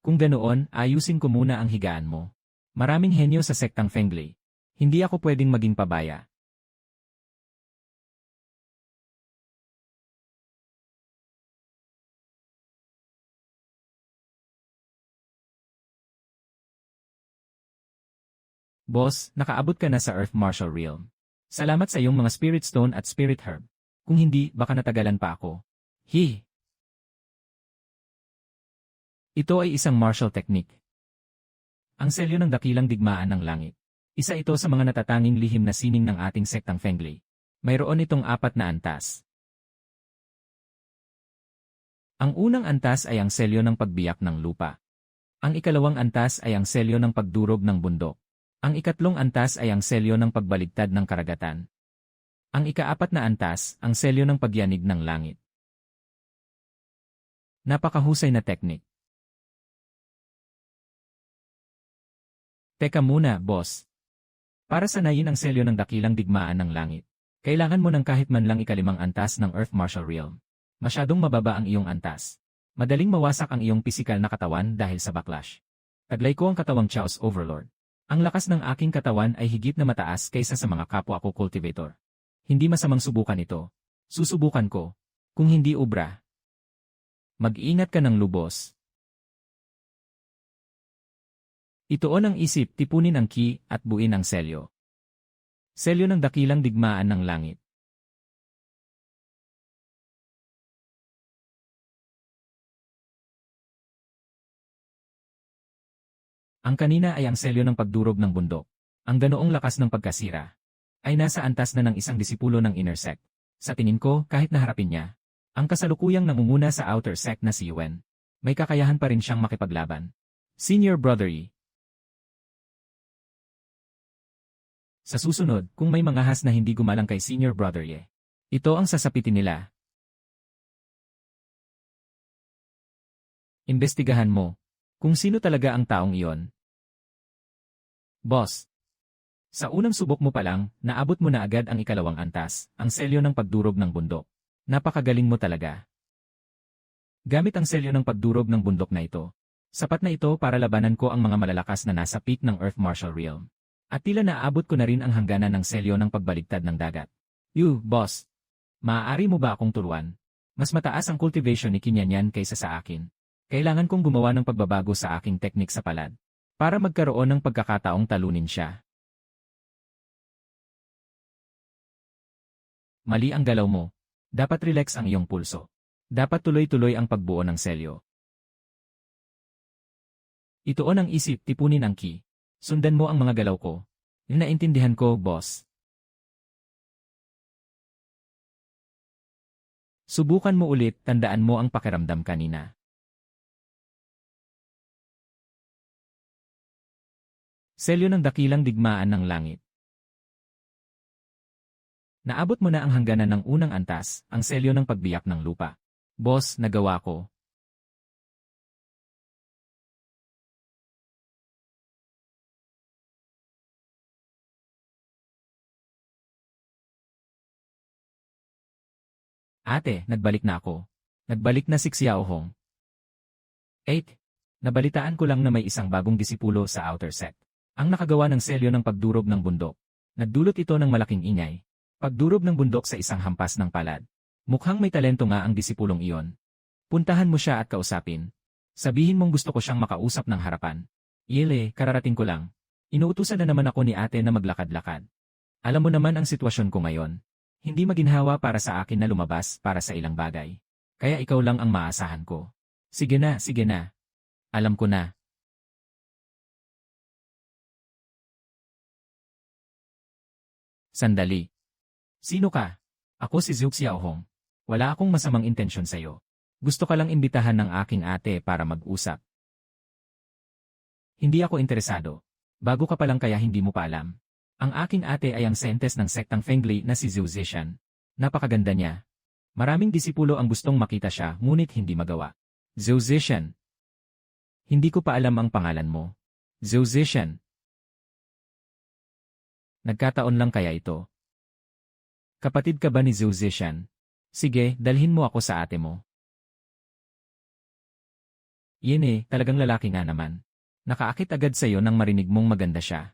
Kung ganoon, ayusin ko muna ang higaan mo. Maraming henyo sa sektang Fengli. Hindi ako pwedeng maging pabaya. Boss, nakaabot ka na sa Earth Martial Realm. Salamat sa iyong mga Spirit Stone at Spirit Herb. Kung hindi, baka natagalan pa ako. Ito ay isang martial technique. Ang selyo ng dakilang digmaan ng langit. Isa ito sa mga natatanging lihim na sining ng ating sektang Fengli. Mayroon itong 4 na antas. Ang unang antas ay ang selyo ng pagbiyak ng lupa. Ang ikalawang antas ay ang selyo ng pagdurog ng bundok. Ang ikatlong antas ay ang selyo ng pagbaligtad ng karagatan. Ang ika-4 na antas, ang selyo ng pagyanig ng langit. Napakahusay na teknik. Teka muna, boss. Para sanayin ang selyo ng dakilang digmaan ng langit, kailangan mo ng kahit man lang ika-5 antas ng Earth Martial Realm. Masyadong mababa ang iyong antas. Madaling mawasak ang iyong pisikal na katawan dahil sa backlash. Taglay ko ang katawang Chaos Overlord. Ang lakas ng aking katawan ay higit na mataas kaysa sa mga kapwa ko cultivator. Hindi masamang subukan ito. Susubukan ko. Kung hindi ubra, mag-ingat ka ng lubos. Ituon ang isip, tipunin ang ki, at buin ang selyo. Selyo ng dakilang digmaan ng langit. Ang kanina ay ang selyo ng pagdurog ng bundok. Ang ganoong lakas ng pagkasira ay nasa antas na ng isang disipulo ng inner sect. Sa tingin ko, kahit naharapin niya, ang kasalukuyang namumuna sa outer sect na si Yuan, may kakayahan pa rin siyang makipaglaban. Senior Brother Yi. Sa susunod, kung may mga has na hindi gumalang kay Senior Brother Ye, ito ang sasapitin nila. Imbestigahan mo kung sino talaga ang taong iyon. Boss, sa unang subok mo pa lang, naabot mo na agad ang ikalawang antas, ang selyo ng pagdurog ng bundok. Napakagaling mo talaga. Gamit ang selyo ng pagdurog ng bundok na ito, sapat na ito para labanan ko ang mga malalakas na nasa peak ng Earth Martial Realm. At tila naabot ko na rin ang hangganan ng selyo ng pagbaligtad ng dagat. Boss, maaari mo ba akong turuan? Mas mataas ang cultivation ni Kinyanyan kaysa sa akin. Kailangan kong gumawa ng pagbabago sa aking teknik sa palad para magkaroon ng pagkakataong talunin siya. Mali ang galaw mo. Dapat relax ang iyong pulso. Dapat tuloy-tuloy ang pagbuo ng selyo. Ituon ang isip, tipunin ang ki. Sundan mo ang mga galaw ko. Naintindihan ko, boss. Subukan mo ulit, tandaan mo ang pakiramdam kanina. Selyo ng dakilang digmaan ng langit. Naabot mo na ang hangganan ng unang antas, ang selyo ng pagbiyak ng lupa. Boss, nagawa ko. Ate, nagbalik na ako. Nagbalik na si Xiaohong. 8. Nabalitaan ko lang na may isang bagong disipulo sa outer sect. Ang nakagawa ng selyo ng pagdurog ng bundok. Nagdulot ito ng malaking ingay. Pagdurog ng bundok sa isang hampas ng palad. Mukhang may talento nga ang disipulong iyon. Puntahan mo siya at kausapin. Sabihin mong gusto ko siyang makausap ng harapan. Kararating ko lang. Inuutusan na naman ako ni ate na maglakad-lakad. Alam mo naman ang sitwasyon ko ngayon. Hindi maginhawa para sa akin na lumabas para sa ilang bagay. Kaya ikaw lang ang maasahan ko. Sige na, sige na. Alam ko na. Sandali. Sino ka? Ako si Zhu Xiaohong. Wala akong masamang intensyon sa'yo. Gusto ka lang imbitahan ng aking ate para mag-usap. Hindi ako interesado. Bago ka pa lang kaya hindi mo pa alam. Ang aking ate ay ang sentes ng sektang Fengli na si Zhu Zishan. Napakaganda niya. Maraming disipulo ang gustong makita siya ngunit hindi magawa. Zhu Zishan. Hindi ko pa alam ang pangalan mo. Zhou Zishan. Nagkataon lang kaya ito? Kapatid ka ba ni Zhou Zishan? Sige, dalhin mo ako sa ate mo. Yun talagang lalaki nga naman. Nakaakit agad sa'yo nang marinig mong maganda siya.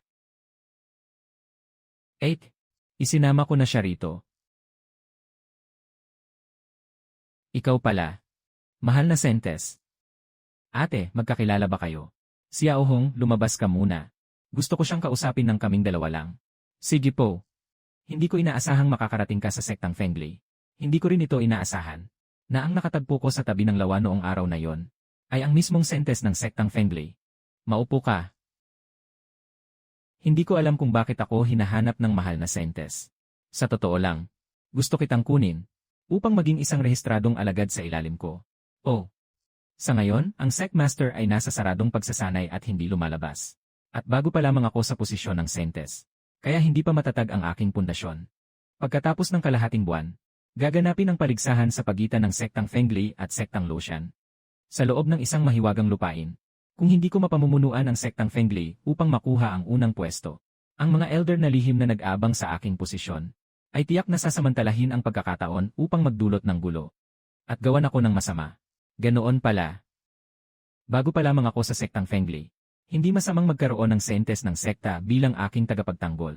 8. Isinama ko na siya rito. Ikaw pala. Mahal na Sentes. Ate, magkakilala ba kayo? Si Yao Hong, lumabas ka muna. Gusto ko siyang kausapin ng kaming dalawa lang. Sige po. Hindi ko inaasahang makakarating ka sa sektang Fengli. Hindi ko rin ito inaasahan. Na ang nakatagpo ko sa tabi ng lawa noong araw na yon ay ang mismong Sentes ng sektang Fengli. Maupo ka. Hindi ko alam kung bakit ako hinahanap ng mahal na Sentes. Sa totoo lang, gusto kitang kunin upang maging isang rehistradong alagad sa ilalim ko. Oh. Sa ngayon, ang Sect Master ay nasa saradong pagsasanay at hindi lumalabas. At bago pa lamang ako sa posisyon ng Sentes. Kaya hindi pa matatag ang aking pundasyon. Pagkatapos ng kalahating buwan, gaganapin ang paligsahan sa pagitan ng sektang Fengli at sektang Lucian. Sa loob ng isang mahiwagang lupain, kung hindi ko mapamumunuan ang sektang Fengli upang makuha ang unang pwesto, ang mga elder na lihim na nag-aabang sa aking posisyon, ay tiyak na sasamantalahin ang pagkakataon upang magdulot ng gulo. At gawan ako ng masama. Ganoon pala. Bago pa lamang ako sa sektang Fengli, hindi masamang magkaroon ng Sentes ng sekta bilang aking tagapagtanggol.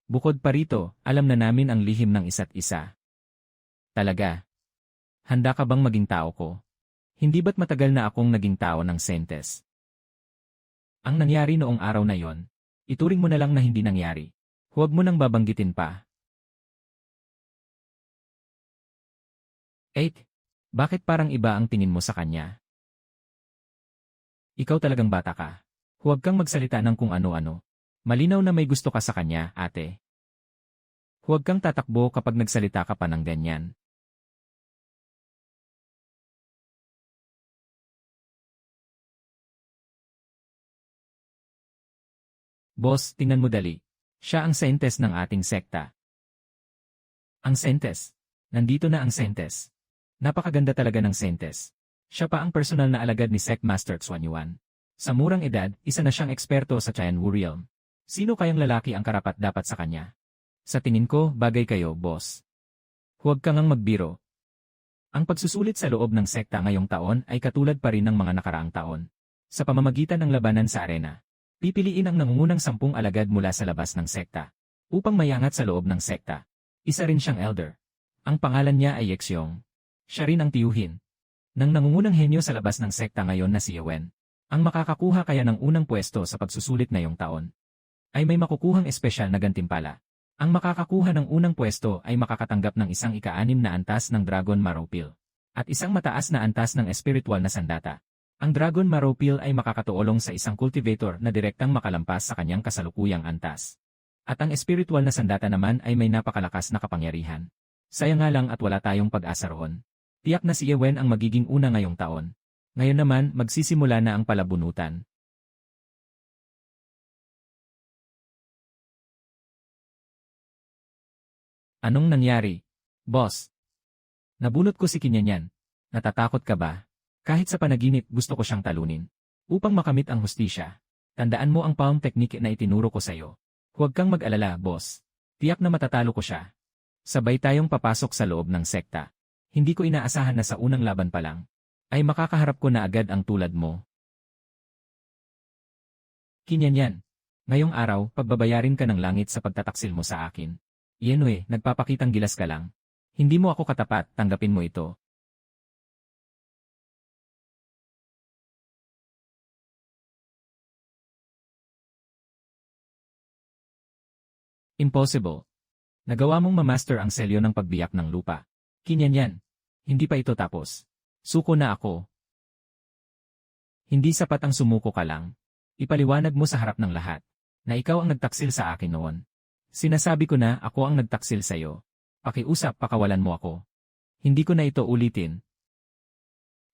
Bukod pa rito, alam na namin ang lihim ng isa't isa. Talaga. Handa ka bang maging tao ko? Hindi ba't matagal na akong naging tao ng Sentes? Ang nangyari noong araw na yon, ituring mo na lang na hindi nangyari. Huwag mo nang babanggitin pa. 8. Bakit parang iba ang tingin mo sa kanya? Ikaw talagang bata ka. Huwag kang magsalita ng kung ano-ano. Malinaw na may gusto ka sa kanya, ate. Huwag kang tatakbo kapag nagsalita ka pa ng ganyan. Boss, tingnan mo dali. Siya ang Sentes ng ating sekta. Ang Sentes. Nandito na ang Sentes. Napakaganda talaga ng Sentes. Siya pa ang personal na alagad ni Sect Master Xuan Yuan. Sa murang edad, isa na siyang eksperto sa Tianwu Realm. Sino kayang lalaki ang karapat-dapat sa kanya? Sa tingin ko, bagay kayo, boss. Huwag kang ang magbiro. Ang pagsusulit sa loob ng sekta ngayong taon ay katulad pa rin ng mga nakaraang taon. Sa pamamagitan ng labanan sa arena, pipiliin ang nangungunang 10 alagad mula sa labas ng sekta upang mayangat sa loob ng sekta. Isa rin siyang elder. Ang pangalan niya ay Yexiong. Siya rin ang tiyuhin ng nangungunang henyo sa labas ng sekta ngayon na si Yuan. Ang makakakuha kaya ng unang pwesto sa pagsusulit ngayong taon ay may makukuhang espesyal na gantimpala. Ang makakakuha ng unang pwesto ay makakatanggap ng isang ika-6 na antas ng Dragon Maropil at isang mataas na antas ng espiritual na sandata. Ang Dragon Maropil ay makakatuolong sa isang cultivator na direktang makalampas sa kanyang kasalukuyang antas. At ang espiritual na sandata naman ay may napakalakas na kapangyarihan. Sayang nga lang at wala tayong pag-asa roon. Tiyak na si Yuan ang magiging una ngayong taon. Ngayon naman, magsisimula na ang palabunutan. Anong nangyari? Boss. Nabunot ko si Kinyanyan. Natatakot ka ba? Kahit sa panaginip gusto ko siyang talunin. Upang makamit ang hustisya. Tandaan mo ang palm technique na itinuro ko sa'yo. Huwag kang mag-alala, boss. Tiyak na matatalo ko siya. Sabay tayong papasok sa loob ng sekta. Hindi ko inaasahan na sa unang laban pa lang ay makakaharap ko na agad ang tulad mo. Kinyanyan. Ngayong araw, pagbabayarin ka ng langit sa pagtataksil mo sa akin. Yenwe, nagpapakitang gilas ka lang. Hindi mo ako katapat, tanggapin mo ito. Impossible. Nagawa mong mamaster ang selyo ng pagbiyak ng lupa. Kinyanyan. Hindi pa ito tapos. Suko na ako. Hindi sapat ang sumuko ka lang. Ipaliwanag mo sa harap ng lahat na ikaw ang nagtaksil sa akin noon. Sinasabi ko na ako ang nagtaksil sa'yo. Pakiusap, pakawalan mo ako. Hindi ko na ito ulitin.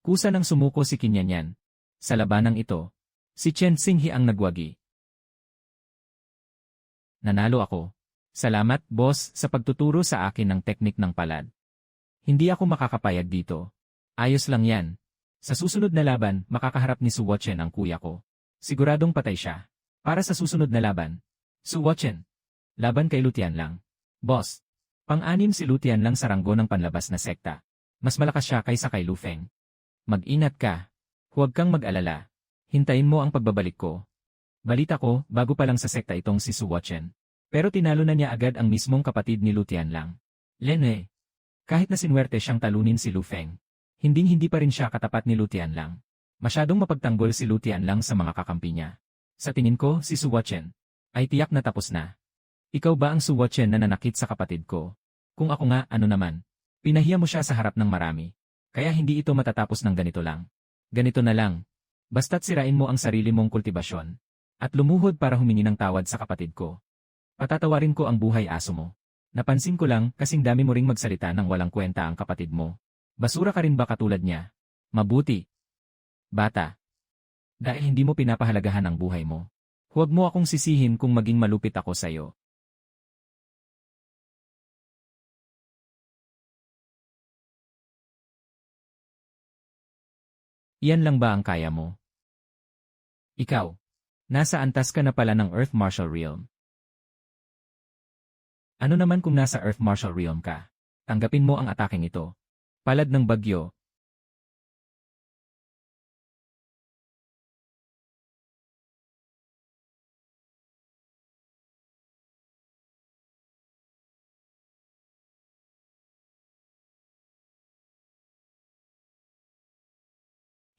Kusa ng sumuko si Kinyanyan. Sa labanang ito, si Chen Xinghe ang nagwagi. Nanalo ako. Salamat, boss, sa pagtuturo sa akin ng teknik ng palad. Hindi ako makakapayag dito. Ayos lang yan. Sa susunod na laban, makakaharap ni Su Wochen ang kuya ko. Siguradong patay siya. Para sa susunod na laban. Su Wochen. Laban kay Lutian Lang. Boss. Pang-anim si Lutian Lang sa ranggo ng panlabas na sekta. Mas malakas siya kaysa kay Lu Feng. Mag-ingat ka. Huwag kang mag-alala. Hintayin mo ang pagbabalik ko. Balita ko, bago pa lang sa sekta itong si Su Wochen. Pero tinalo na niya agad ang mismong kapatid ni Lutian Lang. Lene. Kahit na sinwerte siyang talunin si Lu Feng, hinding-hindi pa rin siya katapat ni Lutian Lang. Masyadong mapagtanggol si Lutian Lang sa mga kakampi niya. Sa tingin ko, si Su Wochen ay tiyak na tapos na. Ikaw ba ang Su Wochen na nanakit sa kapatid ko? Kung ako nga, ano naman? Pinahiya mo siya sa harap ng marami. Kaya hindi ito matatapos ng ganito lang. Ganito na lang. Basta't sirain mo ang sarili mong kultibasyon. At lumuhod para humingi ng tawad sa kapatid ko. Patatawarin ko ang buhay aso mo. Napansin ko lang kasing dami mo ring magsalita ng walang kwenta ang kapatid mo. Basura ka rin ba katulad niya? Mabuti. Bata. Dahil hindi mo pinapahalagahan ang buhay mo. Huwag mo akong sisihin kung maging malupit ako sa'yo. Iyan lang ba ang kaya mo? Ikaw. Nasa antas ka na pala ng Earth Martial Realm. Ano naman kung nasa Earth Martial Realm ka? Tanggapin mo ang ataking ito. Palad ng bagyo.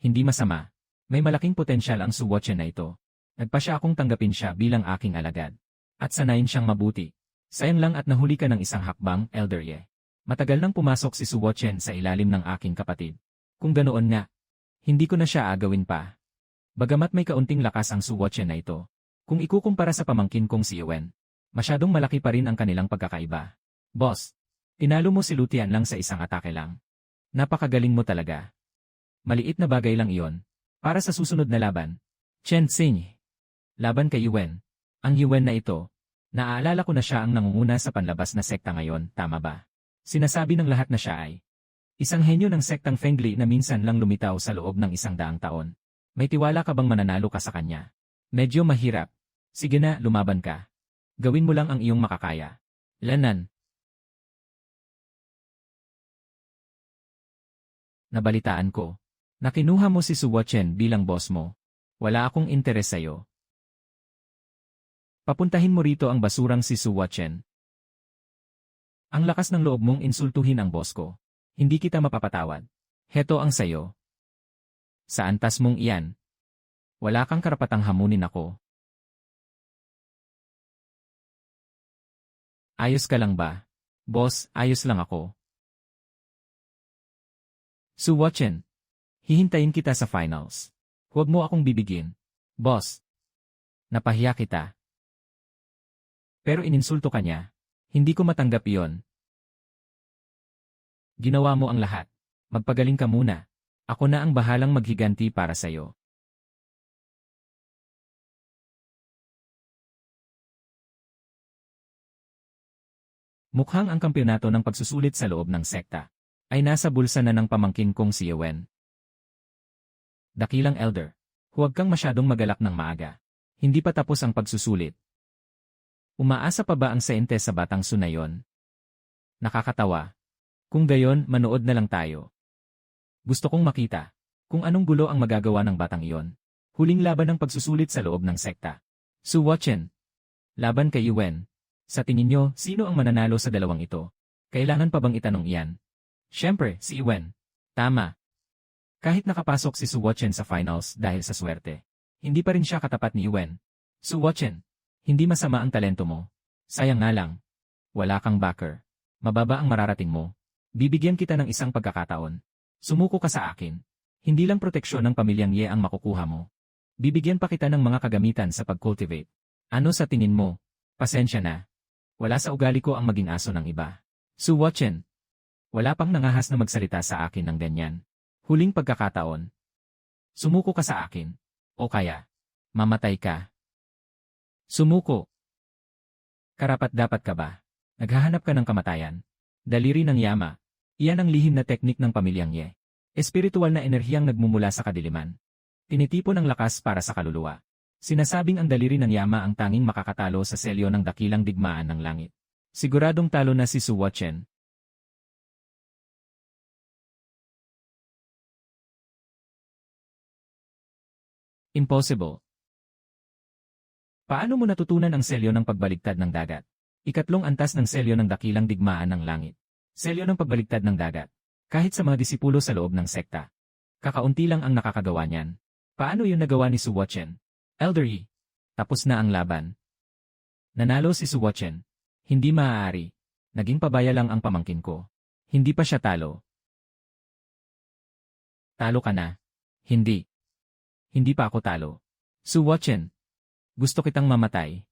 Hindi masama. May malaking potensyal ang Su Wochen na ito. Nagpa siya akong tanggapin siya bilang aking alagad. At sanayin siyang mabuti. Sayang lang at nahuli ka ng isang hakbang, Elder Ye. Matagal nang pumasok si Su Wochen sa ilalim ng aking kapatid. Kung ganoon nga, hindi ko na siya agawin pa. Bagamat may kaunting lakas ang Su Wochen na ito. Kung ikukumpara sa pamangkin kong si Yuwen, masyadong malaki pa rin ang kanilang pagkakaiba. Boss, tinalo mo si Lutian Lang sa isang atake lang. Napakagaling mo talaga. Maliit na bagay lang iyon. Para sa susunod na laban. Chen Xing. Laban kay Yuwen. Ang Yuwen na ito, naaalala ko na siya ang nangunguna sa panlabas na sekta ngayon, tama ba? Sinasabi ng lahat na siya ay isang henyo ng sektang Fengli na minsan lang lumitaw sa loob ng 100 taon. May tiwala ka bang mananalo ka sa kanya? Medyo mahirap. Sige na, lumaban ka. Gawin mo lang ang iyong makakaya. Lanan. Nabalitaan ko. Nakinuha mo si Su Wochen bilang boss mo. Wala akong interes sa'yo. Papuntahin mo rito ang basurang si Su Wochen. Ang lakas ng loob mong insultuhin ang boss ko. Hindi kita mapapatawad. Heto ang sayo. Sa antas mong iyan. Wala kang karapatang hamunin ako. Ayos ka lang ba? Boss, ayos lang ako. Su Wochen. Hihintayin kita sa finals. Huwag mo akong bibigyan. Boss. Napahiya kita. Pero ininsulto ka niya. Hindi ko matanggap iyon. Ginawa mo ang lahat. Magpagaling ka muna. Ako na ang bahalang maghiganti para sa'yo. Mukhang ang kampyonato ng pagsusulit sa loob ng sekta ay nasa bulsa na ng pamangkin kong si Yuwen. Dakilang Elder, huwag kang masyadong magalak ng maaga. Hindi pa tapos ang pagsusulit. Umaasa pa ba ang sainte sa batang Su na yon? Nakakatawa. Kung gayon, manood na lang tayo. Gusto kong makita kung anong gulo ang magagawa ng batang iyon. Huling laban ng pagsusulit sa loob ng sekta. Su Wochen. Laban kay Yuwen. Sa tingin nyo, sino ang mananalo sa dalawang ito? Kailangan pa bang itanong iyan? Siyempre, si Yuwen. Tama. Kahit nakapasok si Su Wochen sa finals dahil sa swerte, hindi pa rin siya katapat ni Yuwen. Su Wochen, hindi masama ang talento mo. Sayang nga lang. Wala kang backer. Mababa ang mararating mo. Bibigyan kita ng isang pagkakataon. Sumuko ka sa akin. Hindi lang proteksyon ng pamilyang Ye ang makukuha mo. Bibigyan pa kita ng mga kagamitan sa pag-cultivate. Ano sa tingin mo? Pasensya na. Wala sa ugali ko ang maging aso ng iba. Su Wochen. Wala pang nangahas na magsalita sa akin ng ganyan. Huling pagkakataon. Sumuko ka sa akin. O kaya, mamatay ka. Sumuko. Karapat-dapat ka ba? Naghahanap ka ng kamatayan. Daliri ng yama. Iyan ang lihim na teknik ng pamilyang Ye. Espiritual na enerhiyang nagmumula sa kadiliman. Tinitipon ang lakas para sa kaluluwa. Sinasabing ang daliri ng Yama ang tanging makakatalo sa selyo ng dakilang digmaan ng langit. Siguradong talo na si Su Wuchen. Impossible. Paano mo natutunan ang selyo ng pagbaligtad ng dagat? Ikatlong antas ng selyo ng dakilang digmaan ng langit. Selyo ng pagbaligtad ng dagat. Kahit sa mga disipulo sa loob ng sekta. Kakaunti lang ang nakakagawa niyan. Paano yun nagawa ni Su Wuchen? Elder Yi. Tapos na ang laban. Nanalo si Su Wuchen. Hindi maaari. Naging pabaya lang ang pamangkin ko. Hindi pa siya talo. Talo ka na. Hindi. Hindi pa ako talo. Su Wuchen. Gusto kitang mamatay.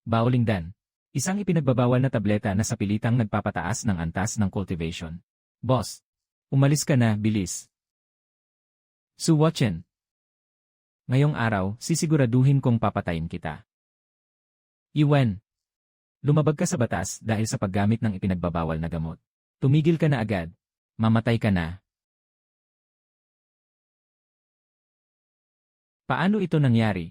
Baoling Dan. Isang ipinagbabawal na tableta na sa pilitang nagpapataas ng antas ng cultivation. Boss. Umalis ka na, bilis. Su Wuchen. Ngayong araw, sisiguraduhin kong papatayin kita. Yuan. Lumabag ka sa batas dahil sa paggamit ng ipinagbabawal na gamot. Tumigil ka na agad. Mamatay ka na. Paano ito nangyari?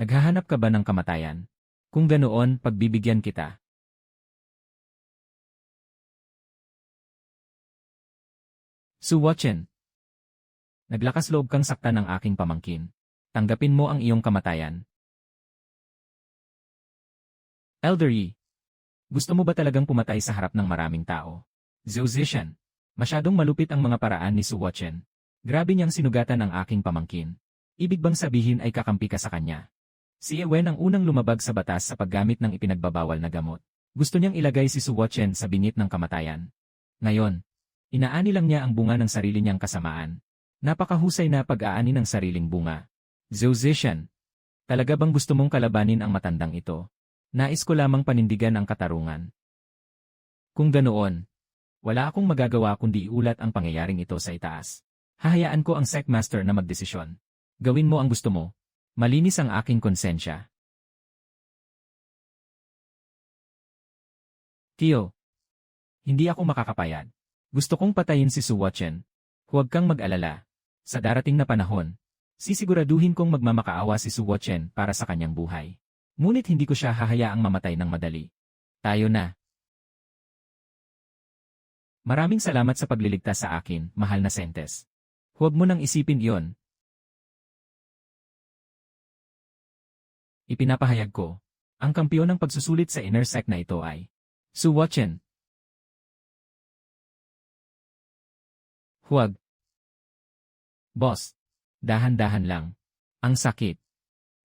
Naghahanap ka ba ng kamatayan? Kung ganoon, pagbibigyan kita. Su Wuchen. Naglakas loob kang saktan ng aking pamangkin. Tanggapin mo ang iyong kamatayan. Elder Yi. Gusto mo ba talagang pumatay sa harap ng maraming tao? Zhou Zishan. Masyadong malupit ang mga paraan ni Su Wuchen. Grabe niyang sinugatan ang aking pamangkin. Ibig bang sabihin ay kakampi ka sa kanya? Si Ewen ang unang lumabag sa batas sa paggamit ng ipinagbabawal na gamot. Gusto niyang ilagay si Su Wuchen sa bingit ng kamatayan. Ngayon, inaani lang niya ang bunga ng sarili niyang kasamaan. Napakahusay na pag-aani ng sariling bunga. Zhou Zishan. Talaga bang gusto mong kalabanin ang matandang ito? Nais ko lamang panindigan ang katarungan. Kung ganoon, wala akong magagawa kundi iulat ang pangyayaring ito sa itaas. Hahayaan ko ang Sectmaster na magdesisyon. Gawin mo ang gusto mo. Malinis ang aking konsensya. Tio. Hindi ako makakapayag. Gusto kong patayin si Su Wuchen. Huwag kang mag-alala. Sa darating na panahon, sisiguraduhin kong magmamakaawa si Su Wuchen para sa kanyang buhay. Ngunit hindi ko siya hahayaang mamatay ng madali. Tayo na. Maraming salamat sa pagliligtas sa akin, mahal na Sentes. Huwag mo nang isipin iyon. Ipinapahayag ko, ang kampiyon ng pagsusulit sa inner sect na ito ay Su Wuchen. Huwag. Boss, dahan-dahan lang. Ang sakit.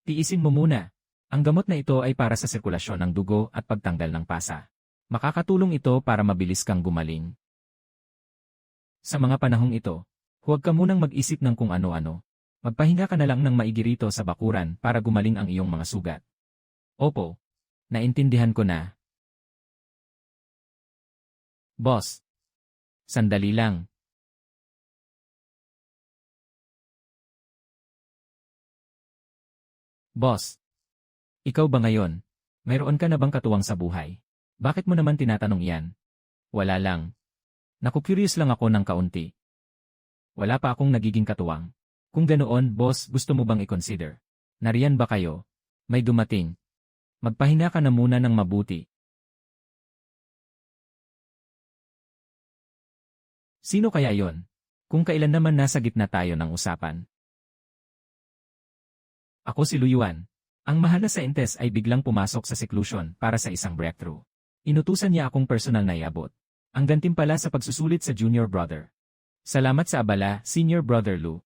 Tiisin mo muna. Ang gamot na ito ay para sa sirkulasyon ng dugo at pagtanggal ng pasa. Makakatulong ito para mabilis kang gumaling. Sa mga panahong ito, huwag ka munang mag-isip ng kung ano-ano. Magpahinga ka na lang ng maigi rito sa bakuran para gumaling ang iyong mga sugat. Opo, naintindihan ko na. Boss. Sandali lang. Boss. Ikaw ba ngayon? Mayroon ka na bang katuwang sa buhay? Bakit mo naman tinatanong iyan? Wala lang. Naku-curious lang ako ng kaunti. Wala pa akong nagiging katuwang. Kung ganoon, boss, gusto mo bang i-consider? Nariyan ba kayo? May dumating. Magpahinga ka na muna ng mabuti. Sino kaya yon? Kung kailan naman nasa gitna tayo ng usapan. Ako si Luyuan. Ang mahal na Sentes ay biglang pumasok sa seclusion para sa isang breakthrough. Inutusan niya akong personal na iabot. Ang gantimpala sa pagsusulit sa junior brother. Salamat sa abala, senior brother Lu.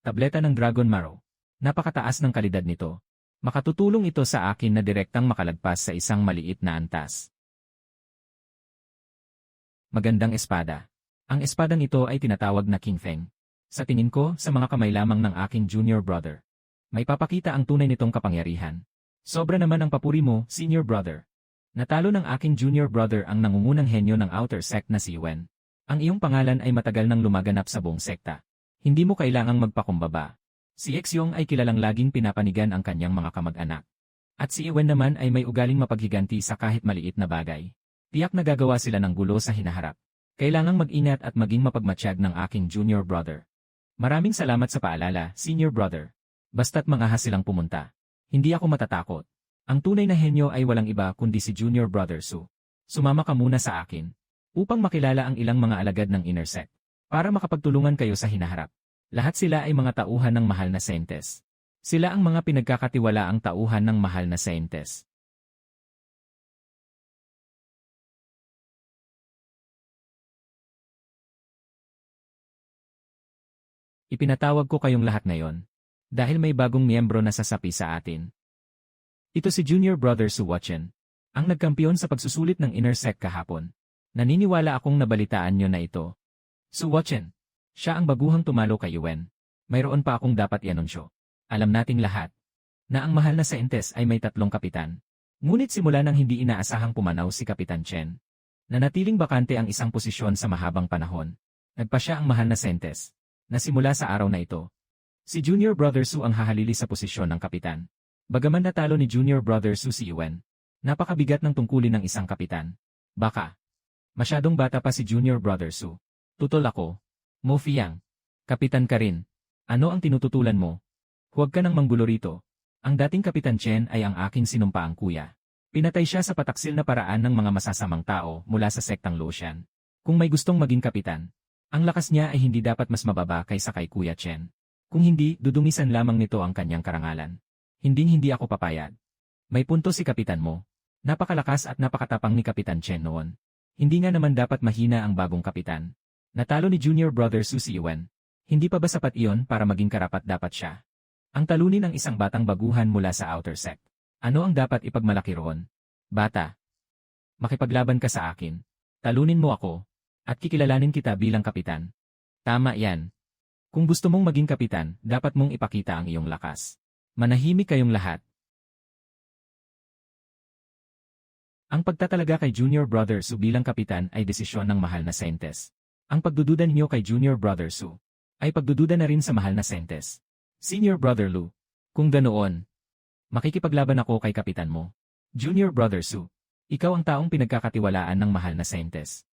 Tableta ng Dragon Marrow. Napakataas ng kalidad nito. Makatutulong ito sa akin na direktang makalagpas sa isang maliit na antas. Magandang espada. Ang espadang ito ay tinatawag na King Feng. Sa tingin ko, sa mga kamay lamang ng aking junior brother. May papakita ang tunay nitong kapangyarihan. Sobra naman ang papuri mo, senior brother. Natalo ng aking junior brother ang nangungunang henyo ng outer sect na si Yuan. Ang iyong pangalan ay matagal nang lumaganap sa buong sekta. Hindi mo kailangang magpakumbaba. Si Exyong ay kilalang laging pinapanigan ang kanyang mga kamag-anak. At si Yuan naman ay may ugaling mapaghiganti sa kahit maliit na bagay. Tiyak na gagawa sila ng gulo sa hinaharap. Kailangang mag-ingat at maging mapagmatsyag ng aking junior brother. Maraming salamat sa paalala, senior brother. Basta't mangahas silang pumunta. Hindi ako matatakot. Ang tunay na henyo ay walang iba kundi si junior brother Su. Sumama ka muna sa akin upang makilala ang ilang mga alagad ng inner sect para makapagtulungan kayo sa hinaharap. Lahat sila ay mga tauhan ng mahal na saintes. Sila ang mga pinagkakatiwalaang tauhan ng mahal na saintes. Ipinatawag ko kayong lahat ngayon dahil may bagong miyembro na sasapi sa atin. Ito si Junior Brother Su Watchen, ang nagkampiyon sa pagsusulit ng inner sect kahapon. Naniniwala akong nabalitaan nyo na ito. Su Watchen, siya ang baguhang tumalo kay Yuen. Mayroon pa akong dapat i-anunsyo. Alam nating lahat na ang mahal na saintes ay may 3 kapitan. Ngunit simula nang hindi inaasahang pumanaw si Kapitan Chen, nanatiling bakante ang isang posisyon sa mahabang panahon. Nagpa siya ang mahal na saintes na simula sa araw na ito. Si Junior Brother Su ang hahalili sa posisyon ng kapitan. Bagaman natalo ni Junior Brother Su si Yuen, napakabigat ng tungkulin ng isang kapitan. Baka masyadong bata pa si Junior Brother Su. Tutol ako. Mo Fiang. Kapitan ka rin. Ano ang tinututulan mo? Huwag ka nang manggulo rito. Ang dating Kapitan Chen ay ang aking sinumpaang kuya. Pinatay siya sa pataksil na paraan ng mga masasamang tao mula sa sektang Lucian. Kung may gustong maging kapitan, ang lakas niya ay hindi dapat mas mababa kaysa kay Kuya Chen. Kung hindi, dudungisan lamang nito ang kanyang karangalan. Hindi ako papayag. May punto si kapitan mo. Napakalakas at napakatapang ni Kapitan Chen noon. Hindi nga naman dapat mahina ang bagong kapitan. Natalo ni Junior Brother Su si Yuen. Hindi pa ba sapat iyon para maging karapat-dapat siya? Ang talunin ng isang batang baguhan mula sa outer sect. Ano ang dapat ipagmalaki roon? Bata, makipaglaban ka sa akin. Talunin mo ako, at kikilalanin kita bilang kapitan. Tama yan. Kung gusto mong maging kapitan, dapat mong ipakita ang iyong lakas. Manahimik kayong lahat. Ang pagtatalaga kay Junior Brother Su bilang kapitan ay desisyon ng mahal na saintes. Ang pagdududa ninyo kay Junior Brother Su ay pagdududa na rin sa mahal na saintes. Senior Brother Lu, kung ganoon, makikipaglaban ako kay kapitan mo. Junior Brother Su, ikaw ang taong pinagkakatiwalaan ng mahal na saintes.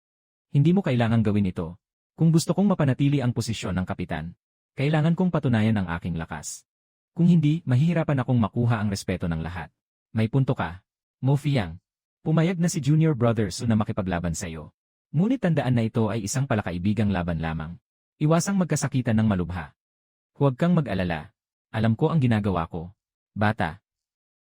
Hindi mo kailangang gawin ito. Kung gusto kong mapanatili ang posisyon ng kapitan, kailangan kong patunayan ang aking lakas. Kung hindi, mahihirapan akong makuha ang respeto ng lahat. May punto ka. Mo Fiang, pumayag na si Junior Brother Su na makipaglaban sa iyo. Ngunit tandaan na ito ay isang palakaibigang laban lamang. Iwasang magkasakitan ng malubha. Huwag kang mag-alala. Alam ko ang ginagawa ko. Bata.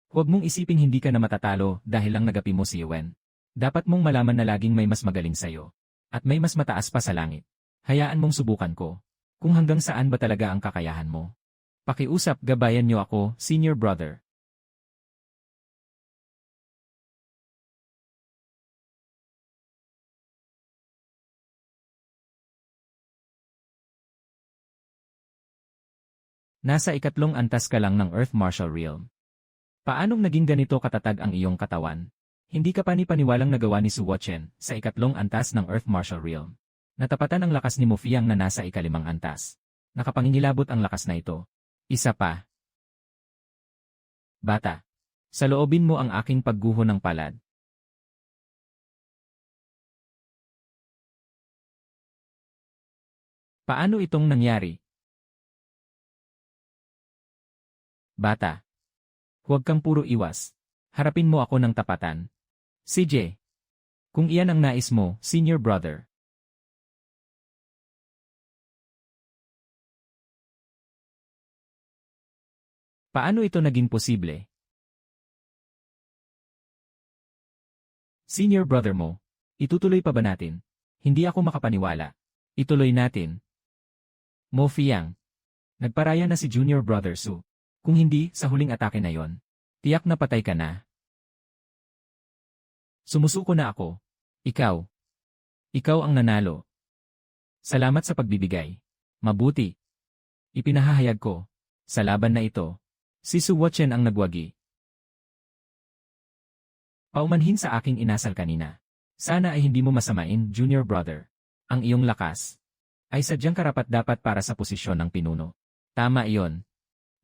Huwag mong isiping hindi ka na matatalo dahil lang nagapi mo si Yuen. Dapat mong malaman na laging may mas magaling sa'yo. At may mas mataas pa sa langit. Hayaan mong subukan ko. Kung hanggang saan ba talaga ang kakayahan mo. Pakiusap, gabayan niyo ako, senior brother. Nasa 3 antas ka lang ng Earth Martial Realm. Paanong naging ganito katatag ang iyong katawan? Hindi ka pani-paniwalang nagawa ni Su Watchen sa 3 antas ng Earth Martial Realm. Natapatan ang lakas ni Mo Fiang na nasa 5 antas. Nakapangingilabot ang lakas na ito. Isa pa. Bata, saloobin mo ang aking pagguho ng palad. Paano itong nangyari? Bata, huwag kang puro iwas. Harapin mo ako ng tapatan. CJ, kung iyan ang nais mo, senior brother. Paano ito naging posible? Senior brother mo, itutuloy pa ba natin? Hindi ako makapaniwala. Ituloy natin. Mo Fiang, nagparaya na si Junior Brother Su. Kung hindi, sa huling atake na yon, tiyak na patay ka na. Sumusuko na ako. Ikaw. Ikaw ang nanalo. Salamat sa pagbibigay. Mabuti. Ipinahahayag ko. Sa laban na ito, si Su Watchen ang nagwagi. Paumanhin sa aking inasal kanina. Sana ay hindi mo masamain, Junior Brother. Ang iyong lakas ay sadyang karapat-dapat para sa posisyon ng pinuno. Tama iyon.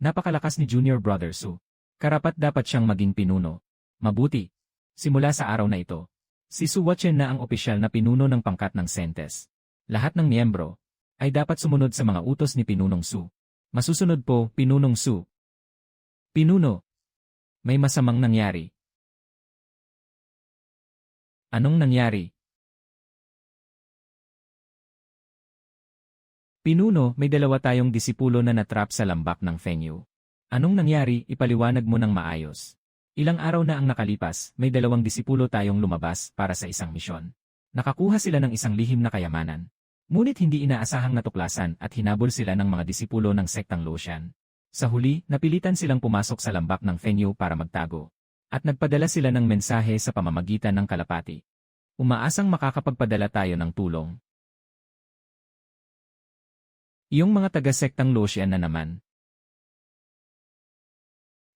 Napakalakas ni Junior Brother Su. Karapat-dapat siyang maging pinuno. Mabuti. Simula sa araw na ito, Si Su Wachen na ang opisyal na pinuno ng pangkat ng Sentes. Lahat ng miyembro ay dapat sumunod sa mga utos ni Pinunong Su. Masusunod po, Pinunong Su. Pinuno. May masamang nangyari. Anong nangyari? Pinuno, may dalawa tayong disipulo na natrap sa lambak ng Fengyu. Anong nangyari, ipaliwanag mo ng maayos. Ilang araw na ang nakalipas, may dalawang disipulo tayong lumabas para sa isang misyon. Nakakuha sila ng isang lihim na kayamanan. Ngunit hindi inaasahang natuklasan at hinabol sila ng mga disipulo ng sektang Luoxian. Sa huli, napilitan silang pumasok sa lambak ng Fengyu para magtago. At nagpadala sila ng mensahe sa pamamagitan ng kalapati. Umaasang makakapagpadala tayo ng tulong. Iyong mga taga-sektang Luoxian na naman.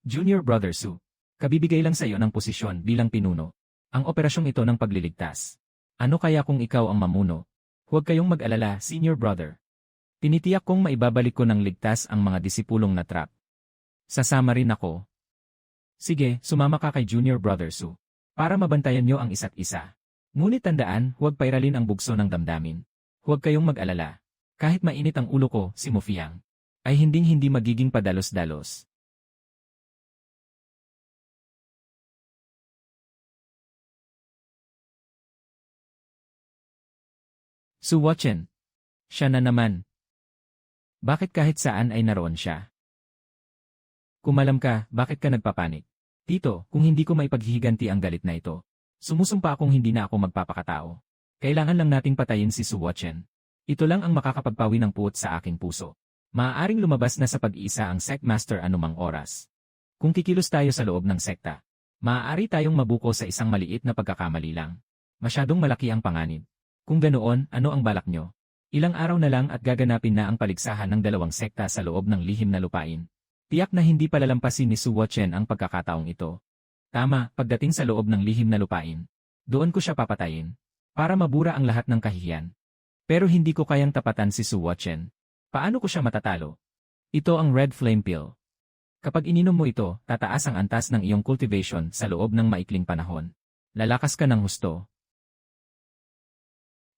Junior Brother Su, kabibigay lang sa iyo ng posisyon bilang pinuno. Ang operasyong ito ng pagliligtas. Ano kaya kung ikaw ang mamuno? Huwag kayong mag-alala, Senior Brother. Tinitiyak kong maibabalik ko ng ligtas ang mga disipulong natrap. Sasama rin ako. Sige, sumama ka kay Junior Brother Su. Para mabantayan niyo ang isa't isa. Ngunit tandaan, huwag pairalin ang bugso ng damdamin. Huwag kayong mag-alala. Kahit mainit ang ulo ko, si Mo Fiang, ay hinding-hindi magiging padalos-dalos. Su Wachen. Siya na naman. Bakit kahit saan ay naroon siya? Kumalam ka, bakit ka nagpapanik? Tito, kung hindi ko maipaghihiganti ang galit na ito, sumusumpa akong hindi na ako magpapakatao. Kailangan lang nating patayin si Su Wachen. Ito lang ang makakapagpawi ng puot sa aking puso. Maaaring lumabas na sa pag-iisa ang Sect Master anumang oras. Kung kikilos tayo sa loob ng sekta, maaari tayong mabuko sa isang maliit na pagkakamali lang. Masyadong malaki ang panganib. Kung ganoon, ano ang balak nyo? Ilang araw na lang at gaganapin na ang paligsahan ng dalawang sekta sa loob ng lihim na lupain. Tiyak na hindi palalampasin ni Su Wachen ang pagkakataong ito. Tama, pagdating sa loob ng lihim na lupain, doon ko siya papatayin. Para mabura ang lahat ng kahihiyan. Pero hindi ko kayang tapatan si Su Wachen. Paano ko siya matatalo? Ito ang Red Flame Pill. Kapag ininom mo ito, tataas ang antas ng iyong cultivation sa loob ng maikling panahon. Lalakas ka ng husto.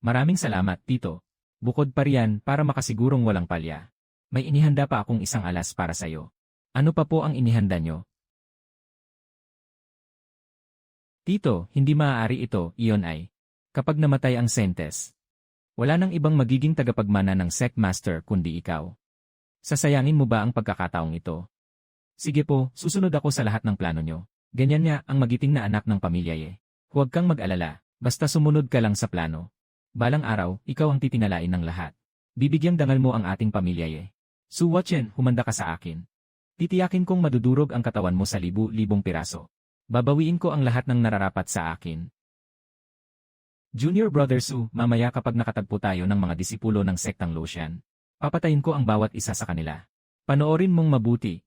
Maraming salamat, Tito. Bukod pa riyan, para makasigurong walang palya. May inihanda pa akong isang alas para sa'yo. Ano pa po ang inihanda nyo? Tito, hindi maaari ito, iyon ay. Kapag namatay ang Sentes, wala nang ibang magiging tagapagmana ng Sect Master kundi ikaw. Sasayangin mo ba ang pagkakataong ito? Sige po, susunod ako sa lahat ng plano nyo. Ganyan nga ang magiting na anak ng pamilya eh. Huwag kang mag-alala, basta sumunod ka lang sa plano. Balang araw, ikaw ang titinalain ng lahat. Bibigyang dangal mo ang ating pamilya eh. Su Wachen, humanda ka sa akin. Titiyakin kong madudurog ang katawan mo sa libu-libong piraso. Babawiin ko ang lahat ng nararapat sa akin. Junior Brother Su, mamaya kapag nakatagpo tayo ng mga disipulo ng sektang Luoxian, papatayin ko ang bawat isa sa kanila. Panoorin mong mabuti.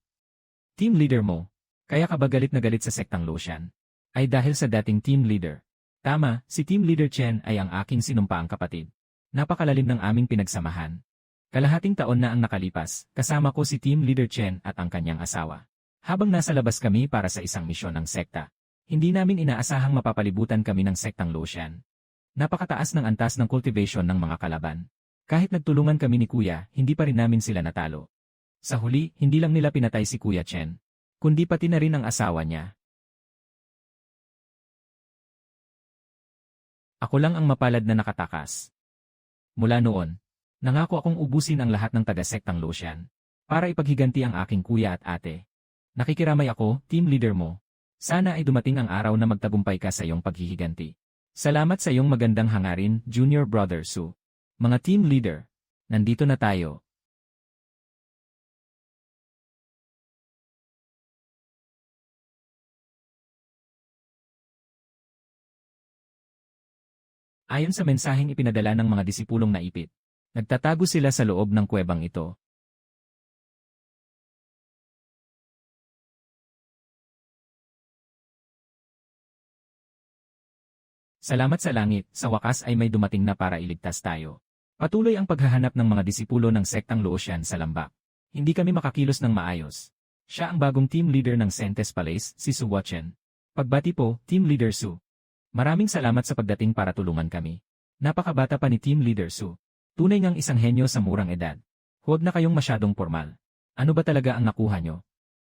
Team leader mo, kaya ka ba galit na galit sa sektang Luoxian? Ay dahil sa dating team leader. Tama, si Team Leader Chen ay ang aking sinumpaang kapatid. Napakalalim ng aming pinagsamahan. Kalahating taon na ang nakalipas, kasama ko si Team Leader Chen at ang kanyang asawa. Habang nasa labas kami para sa isang misyon ng sekta, hindi namin inaasahang mapapalibutan kami ng sektang Luoxian. Napakataas ng antas ng cultivation ng mga kalaban. Kahit nagtulungan kami ni Kuya, hindi pa rin namin sila natalo. Sa huli, hindi lang nila pinatay si Kuya Chen, kundi pati na rin ang asawa niya. Ako lang ang mapalad na nakatakas. Mula noon, nangako akong ubusin ang lahat ng taga-sektang Luoxian para ipaghiganti ang aking kuya at ate. Nakikiramay ako, team leader mo. Sana ay dumating ang araw na magtagumpay ka sa iyong paghihiganti. Salamat sa iyong magandang hangarin, Junior Brother Su. Mga team leader, nandito na tayo. Ayon sa mensaheng ipinadala ng mga disipulong naipit, nagtatago sila sa loob ng kuwebang ito. Salamat sa langit, sa wakas ay may dumating na para iligtas tayo. Patuloy ang paghahanap ng mga disipulo ng sektang Luoxian sa lambak. Hindi kami makakilos ng maayos. Siya ang bagong team leader ng Sentes Palace, si Su Wachen. Pagbati po, Team Leader Su. Maraming salamat sa pagdating para tulungan kami. Napakabata pa ni Team Leader Su. Tunay ngang isang henyo sa murang edad. Huwag na kayong masyadong formal. Ano ba talaga ang nakuha nyo?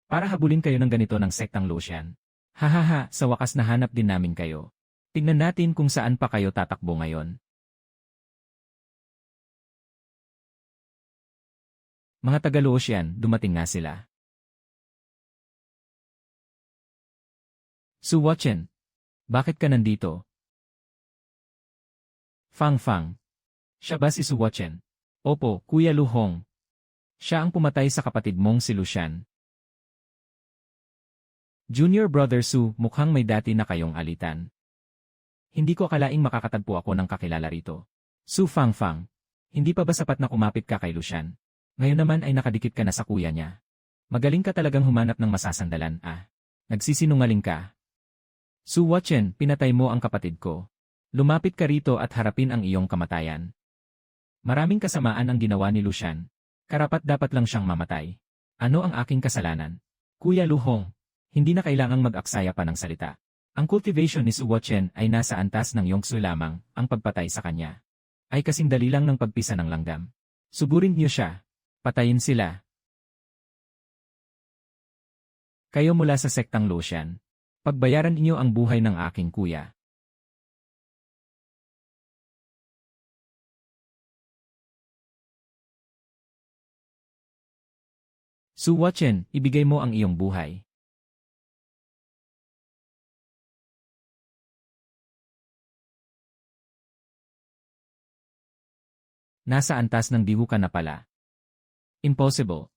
Para habulin kayo ng ganito ng sektang Lucian. Hahaha, sa wakas nahanap din namin kayo. Tingnan natin kung saan pa kayo tatakbo ngayon. Mga taga-Lucian, dumating nga sila. Su Watchen, bakit ka nandito? Fang Fang. Siya ba si Su Watchen? Opo, Kuya Lu Hong. Siya ang pumatay sa kapatid mong si Lucian. Junior Brother Su, mukhang may dati na kayong alitan. Hindi ko akalaing makakatagpo ako ng kakilala rito. Su Fang Fang, hindi pa ba sapat na kumapit ka kay Lucian? Ngayon naman ay nakadikit ka na sa kuya niya. Magaling ka talagang humanap ng masasandalan, ah. Nagsisinungaling ka. Su Watchen, pinatay mo ang kapatid ko. Lumapit ka rito at harapin ang iyong kamatayan. Maraming kasamaan ang ginawa ni Lucian. Karapat dapat lang siyang mamatay. Ano ang aking kasalanan? Kuya Lu Hong, hindi na kailangang mag-aksaya pa ng salita. Ang cultivation ni Su Watchen ay nasa antas ng Yongsu lamang, ang pagpatay sa kanya ay kasing dali lang ng pagpisa ng langgam. Sugurin niyo siya. Patayin sila. Kayo mula sa sektang Lucian. Pagbayaran niyo ang buhay ng aking kuya. Su Watchen, ibigay mo ang iyong buhay. Nasa antas ng diwu ka na pala. Impossible.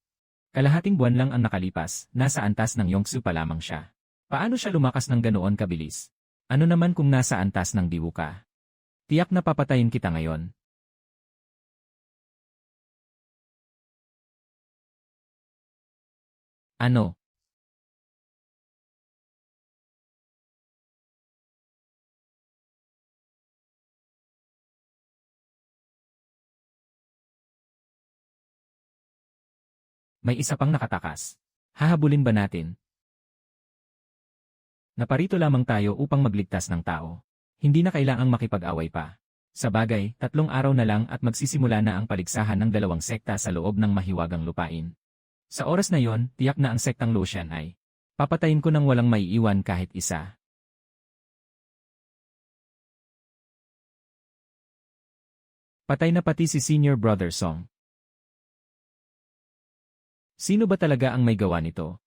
Kalahating buwan lang ang nakalipas, nasa antas ng Yongsu pa lamang siya. Paano siya lumakas ng ganoon kabilis? Ano naman kung nasa antas ng diwu ka? Tiyak na papatayin kita ngayon. Ano? May isa pang nakatakas. Hahabulin ba natin? Naparito lamang tayo upang magligtas ng tao. Hindi na kailangang makipag-away pa. Sa bagay, 3 araw na lang at magsisimula na ang paligsahan ng 2 sekta sa loob ng mahiwagang lupain. Sa oras na yon, tiyak na ang sektang Lucian ay papatayin ko nang walang maiiwan kahit isa. Patay na pati si Senior Brother Song. Sino ba talaga ang may gawa nito?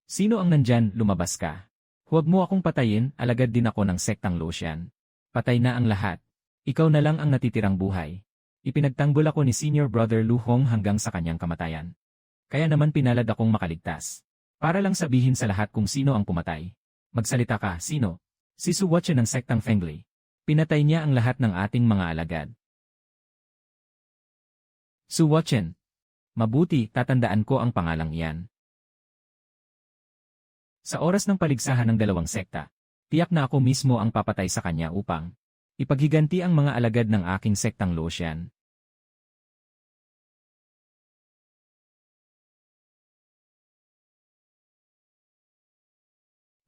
Sino ang nandyan, lumabas ka? Huwag mo akong patayin, alagad din ako ng sektang Lucian. Patay na ang lahat. Ikaw na lang ang natitirang buhay. Ipinagtanggol ako ni Senior Brother Lu Hong hanggang sa kanyang kamatayan. Kaya naman pinalad akong makaligtas. Para lang sabihin sa lahat kung sino ang pumatay. Magsalita ka, sino? Si Su Watchen ng sektang Fengli. Pinatay niya ang lahat ng ating mga alagad. Su Watchen. Mabuti, tatandaan ko ang pangalang iyan. Sa oras ng paligsahan ng 2 sekta, tiyak na ako mismo ang papatay sa kanya upang ipaghiganti ang mga alagad ng aking sektang Lucian.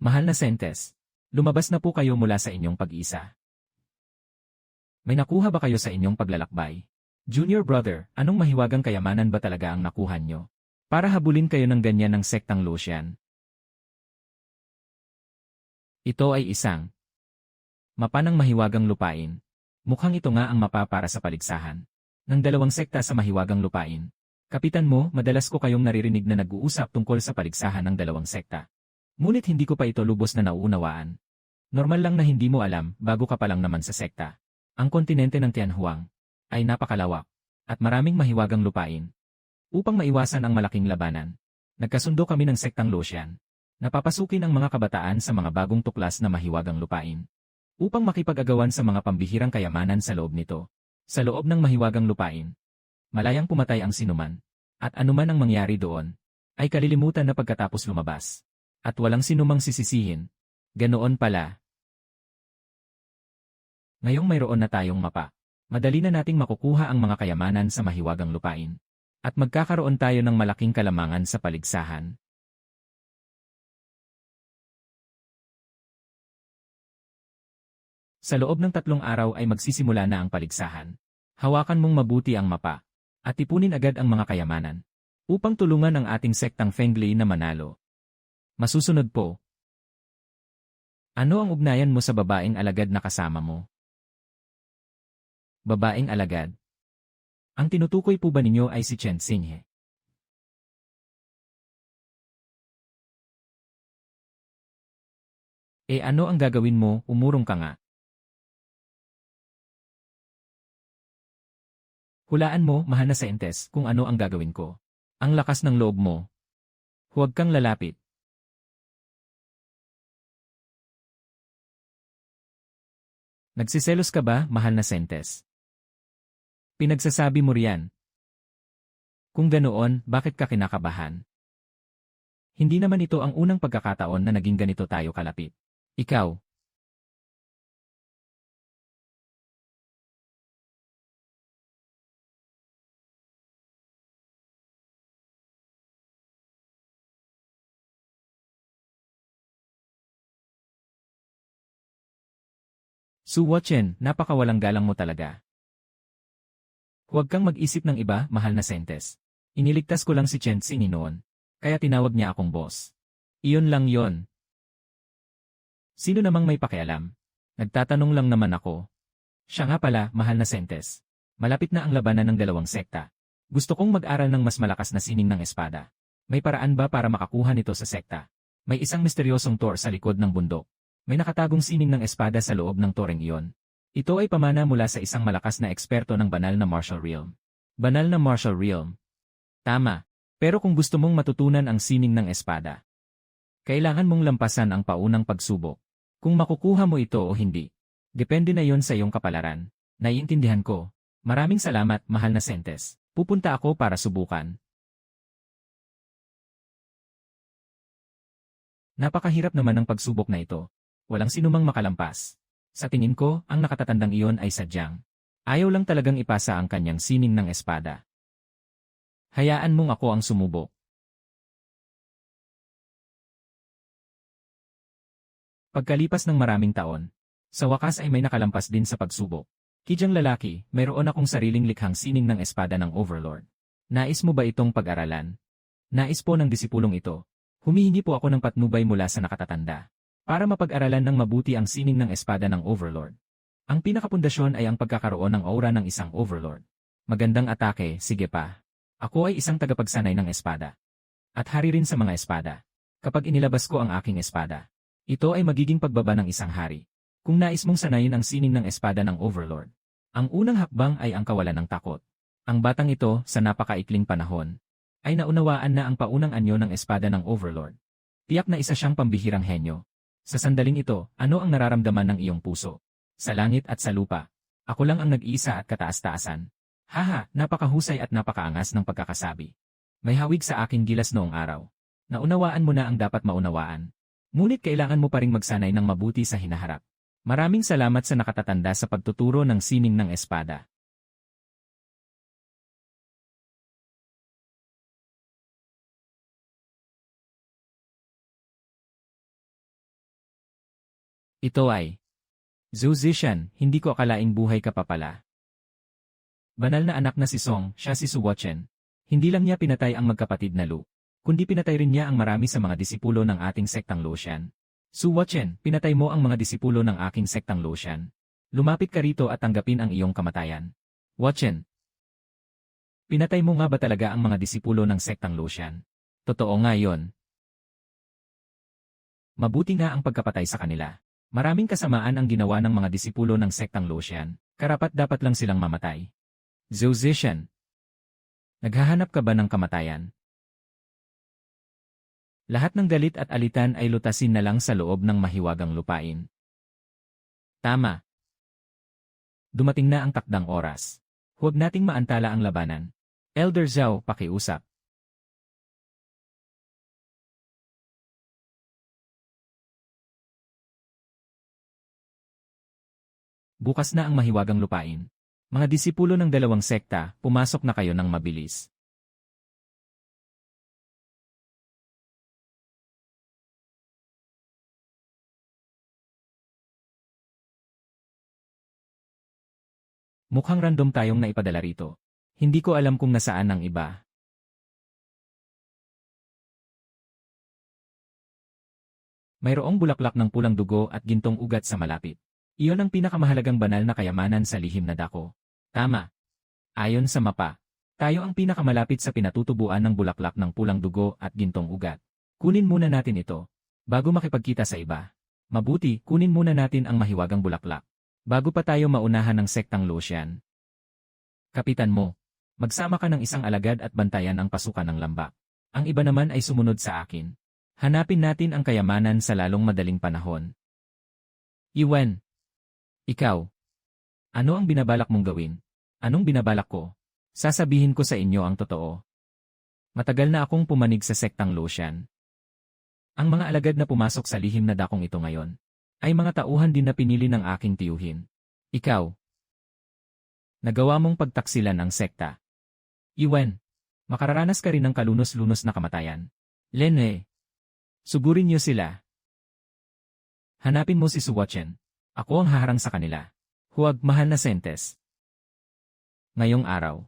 Mahal na Sentes, lumabas na po kayo mula sa inyong pag-isa. May nakuha ba kayo sa inyong paglalakbay? Junior Brother, anong mahiwagang kayamanan ba talaga ang nakuha nyo? Para habulin kayo ng ganyan ng sektang Lucian. Ito ay isang mapa ng mahiwagang lupain. Mukhang ito nga ang mapa para sa paligsahan ng 2 sekta sa mahiwagang lupain. Kapitan mo, madalas ko kayong naririnig na nag-uusap tungkol sa paligsahan ng 2 sekta. Ngunit hindi ko pa ito lubos na nauunawaan. Normal lang na hindi mo alam, bago ka pa lang naman sa sekta. Ang kontinente ng Tianhuang ay napakalawak at maraming mahiwagang lupain. Upang maiwasan ang malaking labanan, nagkasundo kami ng sektang Lucian. Napapasukin ang mga kabataan sa mga bagong tuklas na mahiwagang lupain. Upang makipag-agawan sa mga pambihirang kayamanan sa loob nito. Sa loob ng mahiwagang lupain, malayang pumatay ang sinuman. At anuman ang mangyari doon, ay kalilimutan na pagkatapos lumabas. At walang sinumang sisisihin. Ganoon pala. Ngayong mayroon na tayong mapa. Madali na nating makukuha ang mga kayamanan sa mahiwagang lupain. At magkakaroon tayo ng malaking kalamangan sa paligsahan. Sa loob ng 3 araw ay magsisimula na ang paligsahan. Hawakan mong mabuti ang mapa. At tipunin agad ang mga kayamanan. Upang tulungan ang ating sektang Fengli na manalo. Masusunod po. Ano ang ugnayan mo sa babaeng alagad na kasama mo? Babaeng alagad? Ang tinutukoy po ba ninyo ay si Chen Xinghe? Ano ang gagawin mo, umurong ka nga? Hulaan mo, mahal na Saintes, kung ano ang gagawin ko. Ang lakas ng loob mo. Huwag kang lalapit. Nagsiselos ka ba, mahal na Saintes? Pinagsasabi mo riyan. Kung ganoon, bakit ka kinakabahan? Hindi naman ito ang unang pagkakataon na naging ganito tayo kalapit. Ikaw. Su Wochen, napakawalang galang mo talaga. Huwag kang mag-isip ng iba, mahal na Saintes. Iniligtas ko lang si Chen Xinghe noon. Kaya tinawag niya akong boss. Iyon lang yon. Sino namang may pakialam? Nagtatanong lang naman ako. Siya nga pala, mahal na Saintes. Malapit na ang labanan ng dalawang sekta. Gusto kong mag-aral ng mas malakas na sining ng espada. May paraan ba para makakuha nito sa sekta? May isang misteryosong tor sa likod ng bundok. May nakatagong sining ng espada sa loob ng toreng iyon. Ito ay pamana mula sa isang malakas na eksperto ng banal na martial realm. Banal na martial realm. Tama. Pero kung gusto mong matutunan ang sining ng espada, kailangan mong lampasan ang paunang pagsubok. Kung makukuha mo ito o hindi, depende na yon sa iyong kapalaran. Naiintindihan ko. Maraming salamat, mahal na Saintes. Pupunta ako para subukan. Napakahirap naman ng pagsubok na ito. Walang sinumang makalampas. Sa tingin ko, ang nakatatandang iyon ay sadyang. Ayaw lang talagang ipasa ang kanyang sining ng espada. Hayaan mong ako ang sumubok. Pagkalipas ng maraming taon, sa wakas ay may nakalampas din sa pagsubok. Kidyang lalaki, mayroon akong sariling likhang sining ng espada ng Overlord. Nais mo ba itong pag-aralan? Nais po ng disipulong ito. Humihingi po ako ng patnubay mula sa nakatatanda. Para mapag-aralan ng mabuti ang sining ng espada ng Overlord. Ang pinakapundasyon ay ang pagkakaroon ng aura ng isang Overlord. Magandang atake, sige pa. Ako ay isang tagapagsanay ng espada. At hari rin sa mga espada. Kapag inilabas ko ang aking espada, ito ay magiging pagbaba ng isang hari. Kung nais mong sanayin ang sining ng espada ng Overlord, ang unang hakbang ay ang kawalan ng takot. Ang batang ito, sa napakaikling panahon, ay naunawaan na ang paunang anyo ng espada ng Overlord. Tiyak na isa siyang pambihirang henyo. Sa sandaling ito, ano ang nararamdaman ng iyong puso? Sa langit at sa lupa. Ako lang ang nag-iisa at kataas-taasan. Haha, napakahusay at napakaangas ng pagkakasabi. May hawig sa aking gilas noong araw. Naunawaan mo na ang dapat maunawaan. Ngunit kailangan mo pa ring magsanay ng mabuti sa hinaharap. Maraming salamat sa nakatatanda sa pagtuturo ng sining ng espada. Ito ay Zhou Zishan, hindi ko akalaing buhay ka pa pala. Banal na anak na si Song, siya si Su Wochen. Hindi lang niya pinatay ang magkapatid na Lu, kundi pinatay rin niya ang marami sa mga disipulo ng ating sektang Luotian. Su Wochen, pinatay mo ang mga disipulo ng aking sektang Luotian. Lumapit ka rito at tanggapin ang iyong kamatayan. Wochen, pinatay mo nga ba talaga ang mga disipulo ng sektang Luotian? Totoo nga yon. Mabuti nga ang pagkapatay sa kanila. Maraming kasamaan ang ginawa ng mga disipulo ng sektang Luotian. Karapat-dapat lang silang mamatay. Zhou Zishan, naghahanap ka ba ng kamatayan? Lahat ng galit at alitan ay lutasin na lang sa loob ng mahiwagang lupain. Tama. Dumating na ang takdang oras. Huwag nating maantala ang labanan. Elder Zhao, pakiusap. Bukas na ang mahiwagang lupain. Mga disipulo ng dalawang sekta, pumasok na kayo ng mabilis. Mukhang random tayong naipadala rito. Hindi ko alam kung nasaan ang iba. Mayroong bulaklak ng pulang dugo at gintong ugat sa malapit. Iyon ang pinakamahalagang banal na kayamanan sa lihim na dako. Tama. Ayon sa mapa, tayo ang pinakamalapit sa pinatutubuan ng bulaklak ng pulang dugo at gintong ugat. Kunin muna natin ito, bago makipagkita sa iba. Mabuti, kunin muna natin ang mahiwagang bulaklak, bago pa tayo maunahan ng sektang Lucian. Kapitan mo, magsama ka ng isang alagad at bantayan ang pasukan ng lambak. Ang iba naman ay sumunod sa akin. Hanapin natin ang kayamanan sa lalong madaling panahon. Iwan. Ikaw. Ano ang binabalak mong gawin? Anong binabalak ko? Sasabihin ko sa inyo ang totoo. Matagal na akong pumanig sa sektang Lucian. Ang mga alagad na pumasok sa lihim na dakong ito ngayon, ay mga tauhan din na pinili ng aking tiyuhin. Ikaw. Nagawa mong pagtaksilan ang sekta. Iwan. Makararanas ka rin ng kalunos-lunos na kamatayan. Lene. Sugurin niyo sila. Hanapin mo si Suwatchen. Ako ang haharang sa kanila. Huwag, mahal na Sentes. Ngayong araw,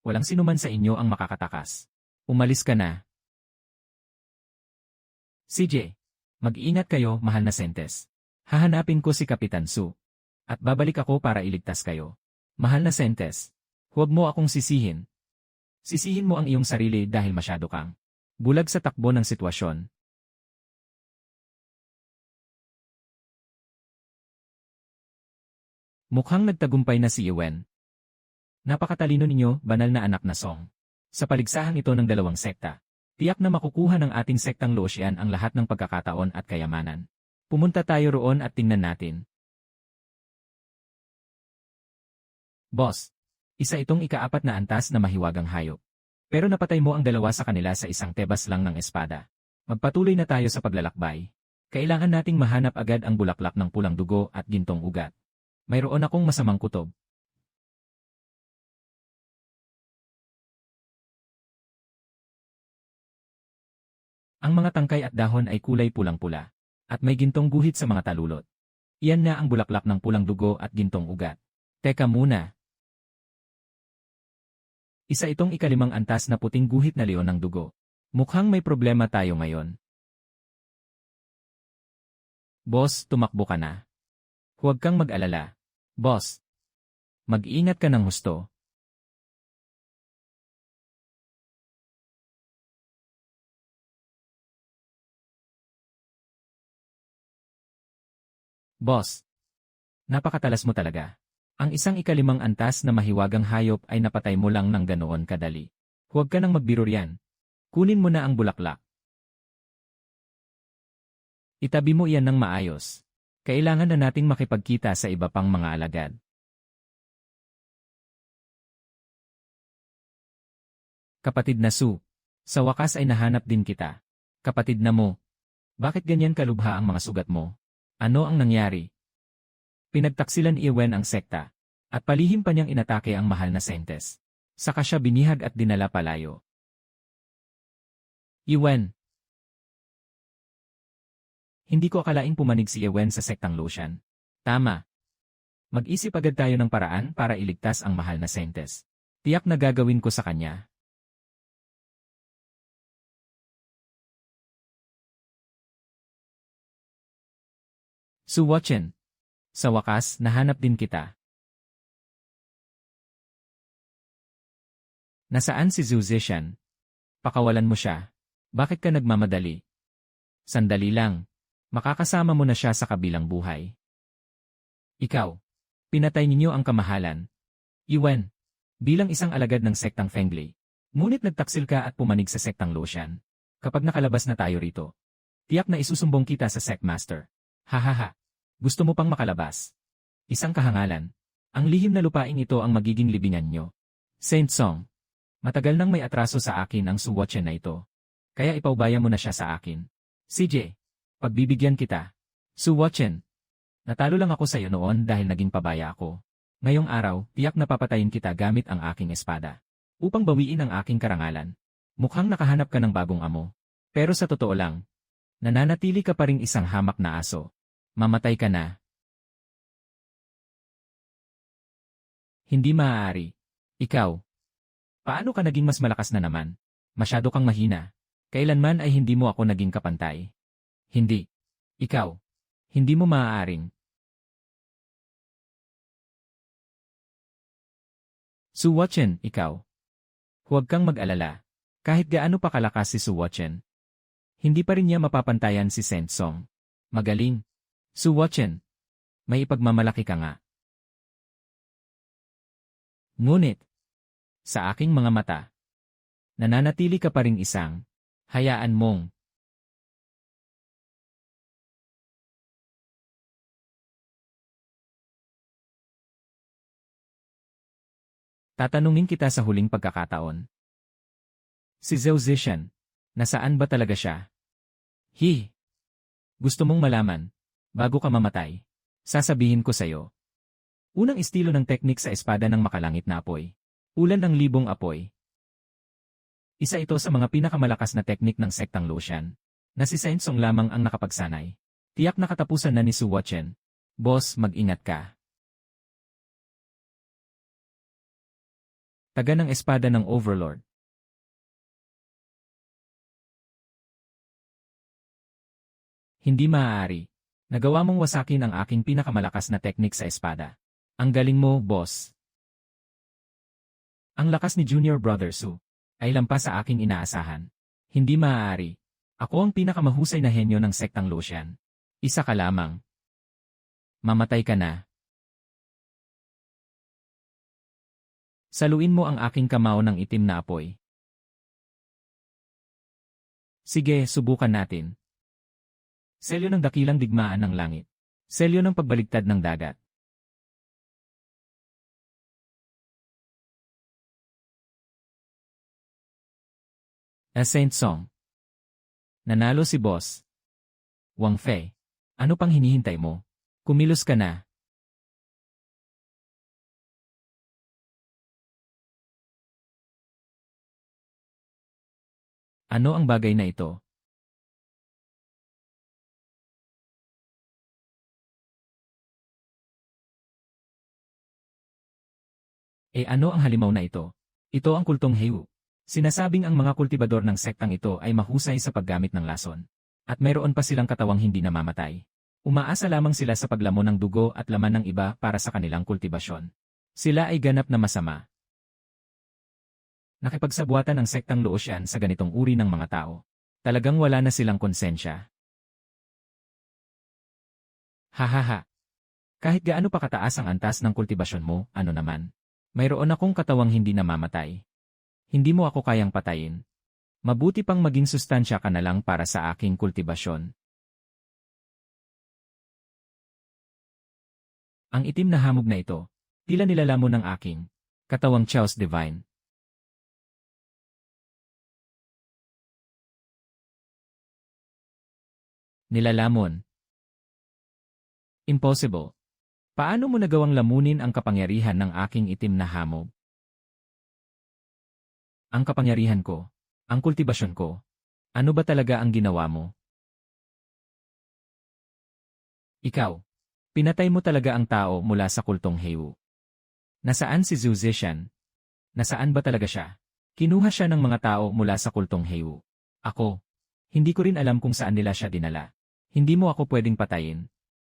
walang sinuman sa inyo ang makakatakas. Umalis ka na. CJ, mag-iingat kayo, mahal na Sentes. Hahanapin ko si Kapitan Su. At babalik ako para iligtas kayo. Mahal na Sentes, huwag mo akong sisihin. Sisihin mo ang iyong sarili dahil masyado kang bulag sa takbo ng sitwasyon. Mukhang nagtagumpay na si Iwen. Napakatalino ninyo, banal na anak na Song. Sa paligsahan ito ng dalawang sekta, tiyak na makukuha ng ating sektang Lucian ang lahat ng pagkakataon at kayamanan. Pumunta tayo roon at tingnan natin. Boss, isa itong ika-4 na antas na mahiwagang hayop. Pero napatay mo ang dalawa sa kanila sa isang tebas lang ng espada. Magpatuloy na tayo sa paglalakbay. Kailangan nating mahanap agad ang bulaklak ng pulang dugo at gintong ugat. Mayroon akong masamang kutob. Ang mga tangkay at dahon ay kulay pulang-pula, at may gintong guhit sa mga talulot. Iyan na ang bulaklak ng pulang dugo at gintong ugat. Teka muna. Isa itong ika-5 antas na puting guhit na leon ng dugo. Mukhang may problema tayo ngayon. Boss, tumakbo ka na. Huwag kang mag-alala. Boss. Mag-ingat ka ng husto. Boss. Napakatalas mo talaga. Ang isang ika-5 antas na mahiwagang hayop ay napatay mo lang ng ganoon kadali. Huwag ka nang magbiro riyan. Kunin mo na ang bulaklak. Itabi mo iyan ng maayos. Kailangan na nating makipagkita sa iba pang mga alagad. Kapatid na Su, sa wakas ay nahanap din kita. Kapatid na mo, bakit ganyan kalubha ang mga sugat mo? Ano ang nangyari? Pinagtaksilan Iwen ang sekta, at palihim pa niyang inatake ang mahal na Sentes. Saka siya binihag at dinala palayo. Iwen. Hindi ko akalaing pumanig si Iwen sa sektang Lucian. Tama. Mag-isip agad tayo ng paraan para iligtas ang mahal na Sentes. Tiyak na gagawin ko sa kanya. Suwatchen. Sa wakas, nahanap din kita. Nasaan si Zhu Zishan? Pakawalan mo siya. Bakit ka nagmamadali? Sandali lang. Makakasama mo na siya sa kabilang buhay. Ikaw. Pinatay ninyo ang kamahalan. Iwen. Bilang isang alagad ng sektang Fengli. Ngunit nagtaksil ka at pumanig sa sektang Lucian. Kapag nakalabas na tayo rito, tiyak na isusumbong kita sa Sect Master. Hahaha. Gusto mo pang makalabas? Isang kahangalan. Ang lihim na lupain ito ang magiging libingan nyo. Saint Song. Matagal nang may atraso sa akin ang Suwatchen na ito. Kaya ipaubaya mo na siya sa akin. CJ. Pagbibigyan kita. Suwatchen. Natalo lang ako sa iyo noon dahil naging pabaya ako. Ngayong araw, tiyak na papatayin kita gamit ang aking espada. Upang bawiin ang aking karangalan. Mukhang nakahanap ka ng bagong amo. Pero sa totoo lang, nananatili ka pa ring isang hamak na aso. Mamatay ka na. Hindi maaari. Ikaw. Paano ka naging mas malakas na naman? Masyado kang mahina. Kailanman ay hindi mo ako naging kapantay. Hindi. Ikaw. Hindi mo maaaring. Su Watchen, ikaw. Huwag kang mag-alala. Kahit gaano pa kalakas si Su Watchen, hindi pa rin niya mapapantayan si Shen Song. Magaling. Su Watchen. May ipagmamalaki ka nga. Ngunit, sa aking mga mata, nananatili ka pa ring isang, hayaan mong. Tatanungin kita sa huling pagkakataon. Si Zhou Zishan, nasaan ba talaga siya? Gusto mong malaman, bago ka mamatay, sasabihin ko sa'yo. Unang estilo ng teknik sa espada ng makalangit na apoy. Ulan ng libong apoy. Isa ito sa mga pinakamalakas na teknik ng sektang Luoxian, na si Shen Song lamang ang nakapagsanay. Tiyak na katapusan na ni Su Watchen. Boss, mag-ingat ka. Taga ng espada ng Overlord. Hindi maaari. Nagawa mong wasakin ang aking pinakamalakas na teknik sa espada. Ang galing mo, boss. Ang lakas ni Junior Brother Su ay lampas sa aking inaasahan. Hindi maaari. Ako ang pinakamahusay na henyo ng sektang Luoxian. Isa ka lamang. Mamatay ka na. Saluin mo ang aking kamao ng itim na apoy. Sige, subukan natin. Selyo ng dakilang digmaan ng langit. Selyo ng pagbaligtad ng dagat. Saint Song. Nanalo si boss. Wang Fei. Ano pang hinihintay mo? Kumilos ka na. Ano ang bagay na ito? Ano ang halimaw na ito? Ito ang kultong Heiwu. Sinasabing ang mga kultibador ng sektang ito ay mahusay sa paggamit ng lason. At mayroon pa silang katawang hindi namamatay. Umaasa lamang sila sa paglamon ng dugo at laman ng iba para sa kanilang kultibasyon. Sila ay ganap na masama. Nakipagsabuatan ang sektang Luoxian sa ganitong uri ng mga tao. Talagang wala na silang konsensya. Hahaha. Kahit gaano pa kataas ang antas ng kultibasyon mo, ano naman? Mayroon akong katawang hindi namamatay. Hindi mo ako kayang patayin. Mabuti pang maging sustansya ka na lang para sa aking kultibasyon. Ang itim na hamog na ito, tila nilalamon ng aking katawang Chaos Divine. Nilalamon. Impossible. Paano mo nagawang lamunin ang kapangyarihan ng aking itim na hamog? Ang kapangyarihan ko, ang kultibasyon ko, ano ba talaga ang ginawa mo? Ikaw, pinatay mo talaga ang tao mula sa kultong Heiwu. Nasaan si Zhou Zishan? Nasaan ba talaga siya? Kinuha siya ng mga tao mula sa kultong Heiwu. Ako, hindi ko rin alam kung saan nila siya dinala. Hindi mo ako pwedeng patayin.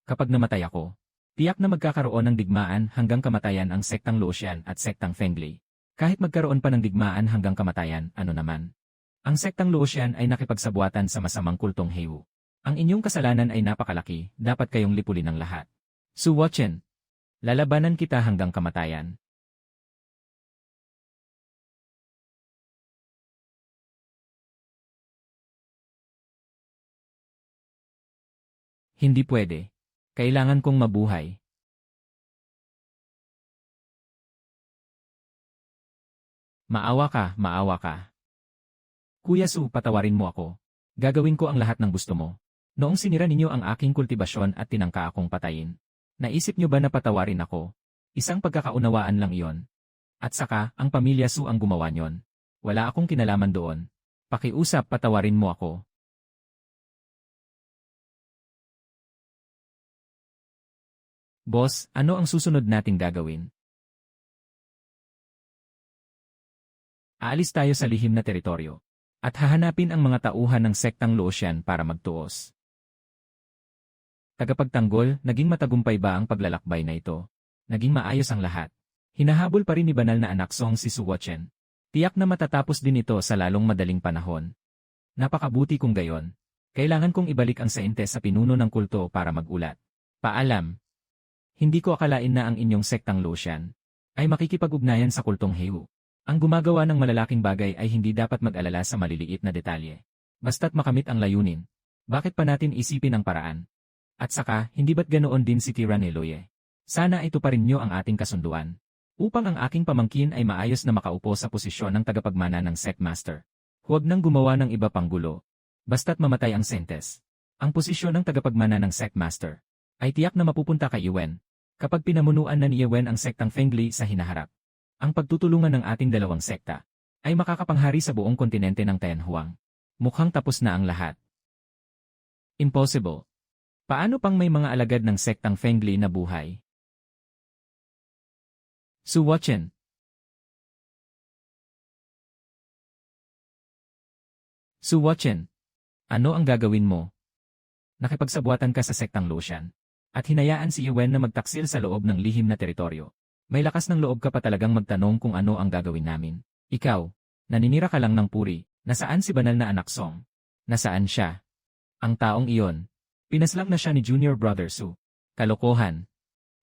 Kapag namatay ako, tiyak na magkakaroon ng digmaan hanggang kamatayan ang sektang Luoxian at sektang Fengli. Kahit magkaroon pa ng digmaan hanggang kamatayan, ano naman? Ang sektang Luoxian ay nakipagsabuatan sa masamang kultong Heiwu. Ang inyong kasalanan ay napakalaki, dapat kayong lipulin ng lahat. Su Watchen, lalabanan kita hanggang kamatayan. Hindi pwede. Kailangan kong mabuhay. Maawa ka, maawa ka. Kuya Su, patawarin mo ako. Gagawin ko ang lahat ng gusto mo. Noong sinira ninyo ang aking kultibasyon at tinangka akong patayin. Naisip nyo ba na patawarin ako? Isang pagkakaunawaan lang iyon. At saka, ang pamilya Su ang gumawa nyon. Wala akong kinalaman doon. Pakiusap, patawarin mo ako. Boss, ano ang susunod nating gagawin? Aalis tayo sa lihim na teritoryo. At hahanapin ang mga tauhan ng sektang Luotian para magtuos. Tagapagtanggol, naging matagumpay ba ang paglalakbay na ito? Naging maayos ang lahat. Hinahabol pa rin ni banal na anak Song si Su Wuchen. Tiyak na matatapos din ito sa lalong madaling panahon. Napakabuti kung gayon. Kailangan kong ibalik ang sainte sa pinuno ng kulto para magulat. Paalam. Hindi ko akalain na ang inyong sektang Luotian ay makikipag-ugnayan sa kultong Heiwu. Ang gumagawa ng malalaking bagay ay hindi dapat mag-alala sa maliliit na detalye. Basta't makamit ang layunin. Bakit pa natin isipin ang paraan? At saka, hindi ba't ganoon din si Tiraneloye? Sana ito pa rin nyo ang ating kasunduan. Upang ang aking pamangkin ay maayos na makaupo sa posisyon ng tagapagmana ng Sect Master. Huwag nang gumawa ng iba pang gulo. Basta't mamatay ang Sentes. Ang posisyon ng tagapagmana ng Sect Master ay tiyak na mapupunta kay Yuwen. Kapag pinamunuan na ni Yuwen ang sektang Fengli sa hinaharap. Ang pagtutulungan ng ating dalawang sekta ay makakapanghari sa buong kontinente ng Tianhuang. Mukhang tapos na ang lahat. Impossible. Paano pang may mga alagad ng sektang Fengli na buhay? Su Wuchen. Su Wuchen. Ano ang gagawin mo? Nakipagsabuatan ka sa sektang Luotian at hinayaan si Yuwen na magtaksil sa loob ng lihim na teritoryo. May lakas ng loob ka pa talagang magtanong kung ano ang gagawin namin. Ikaw, naninira ka lang ng puri, nasaan si banal na anak Song? Nasaan siya? Ang taong iyon. Pinaslang na siya ni Junior Brother Su. Kalokohan.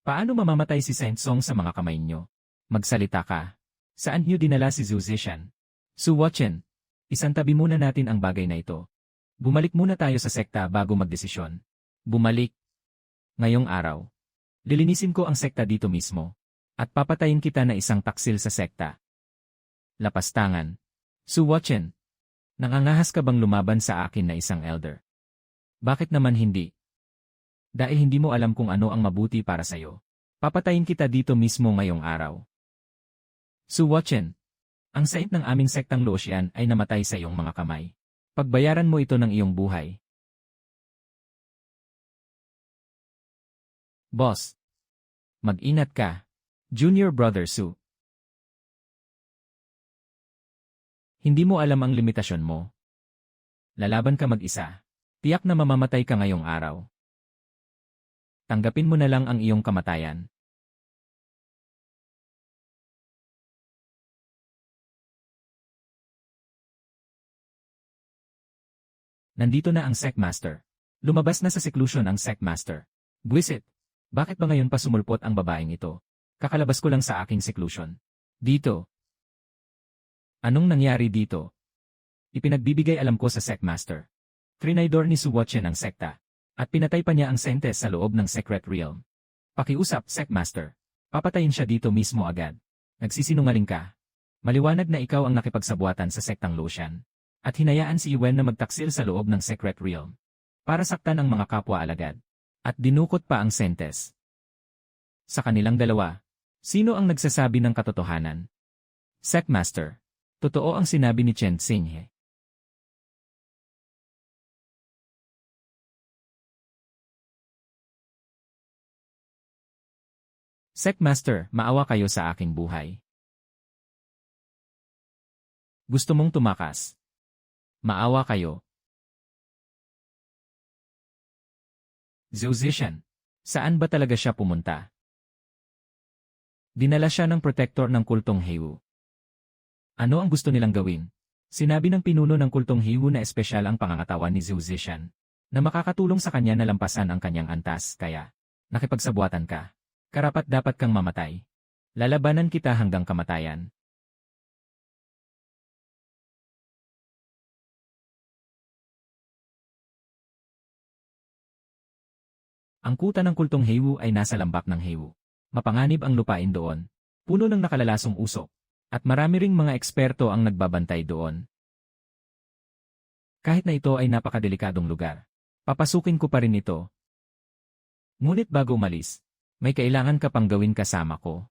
Paano mamamatay si Saint Song sa mga kamay nyo? Magsalita ka. Saan niyo dinala si Zhu Zishan? Su Wuchen. Isantabi muna natin ang bagay na ito. Bumalik muna tayo sa sekta bago magdesisyon. Bumalik. Ngayong araw. Lilinisin ko ang sekta dito mismo. At papatayin kita na isang taksil sa sekta. Lapastangan. Su Wuchen. Nangangahas ka bang lumaban sa akin na isang elder? Bakit naman hindi? Dahil hindi mo alam kung ano ang mabuti para sa'yo. Papatayin kita dito mismo ngayong araw. Su Wuchen. Ang saint ng aming sektang Luotian ay namatay sa iyong mga kamay. Pagbayaran mo ito ng iyong buhay. Boss. Mag-ingat ka. Junior Brother Su. Hindi mo alam ang limitasyon mo. Lalaban ka mag-isa. Tiyak na mamamatay ka ngayong araw. Tanggapin mo na lang ang iyong kamatayan. Nandito na ang Sect Master. Lumabas na sa seclusion ang Sect Master. Buwisit, bakit ba ngayon pa sumulpot ang babaeng ito? Kakalabas ko lang sa aking seclusion. Dito. Anong nangyari dito? Ipinagbibigay alam ko sa Sect Master. Trinaydor ni Su Wuchen ang sekta. At pinatay pa niya ang Sentes sa loob ng Secret Realm. Pakiusap, Sect Master. Papatayin siya dito mismo agad. Nagsisinungaling ka. Maliwanag na ikaw ang nakipagsabuatan sa sektang Luotian. At hinayaan si Yuwen na magtaksil sa loob ng Secret Realm. Para saktan ang mga kapwa alagad. At dinukot pa ang Sentes. Sa kanilang dalawa. Sino ang nagsasabi ng katotohanan? Sect Master. Totoo ang sinabi ni Chen Xinghe. Sect Master, maawa kayo sa aking buhay. Gusto mong tumakas? Maawa kayo. Zhu Zishan. Saan ba talaga siya pumunta? Dinala siya ng protector ng kultong Heiwu. Ano ang gusto nilang gawin? Sinabi ng pinuno ng kultong Heiwu na espesyal ang pangangatawan ni Zhu Zishan, na makakatulong sa kanya na lampasan ang kanyang antas, kaya nakipagsabuatan ka. Karapat dapat kang mamatay. Lalabanan kita hanggang kamatayan. Ang kuta ng kultong Heiwu ay nasa lambak ng Heiwu. Mapanganib ang lupain doon. Puno ng nakalalasong usok. At marami ring mga eksperto ang nagbabantay doon. Kahit na ito ay napakadelikadong lugar, papasukin ko pa rin ito. Ngunit bago umalis, may kailangan ka pang gawin kasama ko.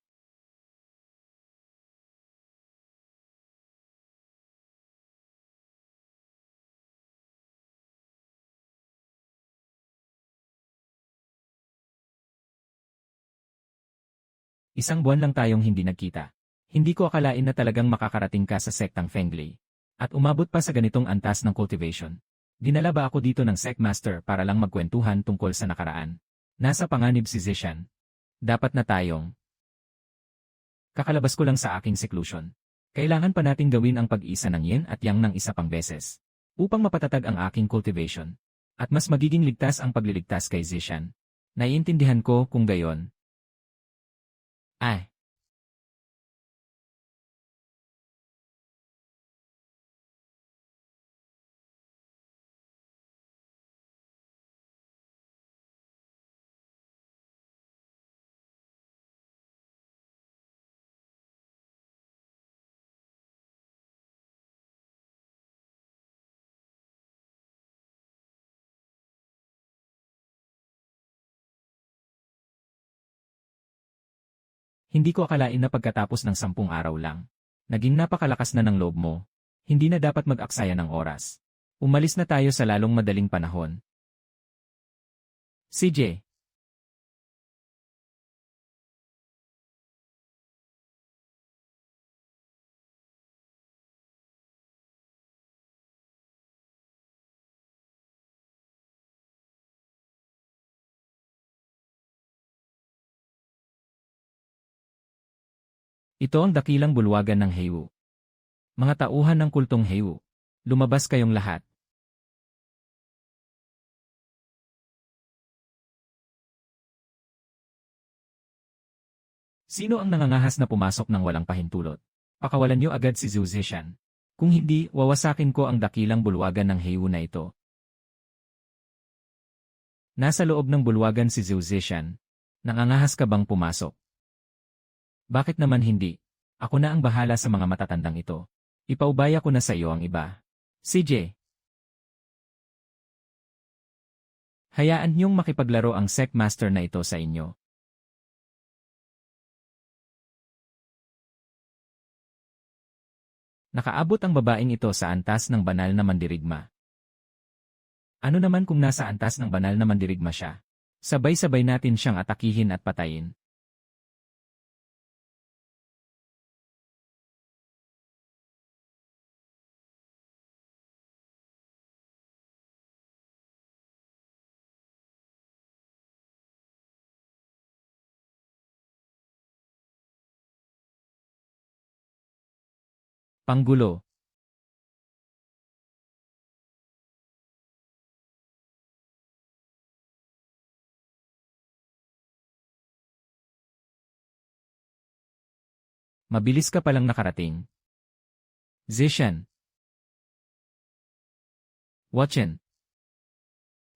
Isang buwan lang tayong hindi nagkita. Hindi ko akalain na talagang makakarating ka sa sektang Fengli. At umabot pa sa ganitong antas ng cultivation. Dinala ba ako dito ng sect master para lang magkwentuhan tungkol sa nakaraan? Nasa panganib si Zishan. Dapat na tayong... Kakalabas ko lang sa aking seclusion. Kailangan pa nating gawin ang pag-isa ng yin at yang ng isa pang beses. Upang mapatatag ang aking cultivation. At mas magiging ligtas ang pagliligtas kay Zishan. Naiintindihan ko kung gayon. Ay. Hindi ko akalain na pagkatapos ng 10 araw lang. Naging napakalakas na ng loob mo. Hindi na dapat mag-aksaya ng oras. Umalis na tayo sa lalong madaling panahon. CJ. Ito ang dakilang bulwagan ng Heiwu. Mga tauhan ng kultong Heiwu. Lumabas kayong lahat. Sino ang nangangahas na pumasok ng walang pahintulot? Pakawalan niyo agad si Zhu Zishan. Kung hindi, wawasakin ko ang dakilang bulwagan ng Heiwu na ito. Nasa loob ng bulwagan si Zhu Zishan. Nangangahas ka bang pumasok? Bakit naman hindi? Ako na ang bahala sa mga matatandang ito. Ipaubaya ko na sa iyo ang iba. CJ. Hayaan niyong makipaglaro ang sect master na ito sa inyo. Nakaabot ang babaeng ito sa antas ng banal na mandirigma. Ano naman kung nasa antas ng banal na mandirigma siya? Sabay-sabay natin siyang atakihin at patayin. Panggulo. Mabilis ka palang nakarating. Zishan. Watchen.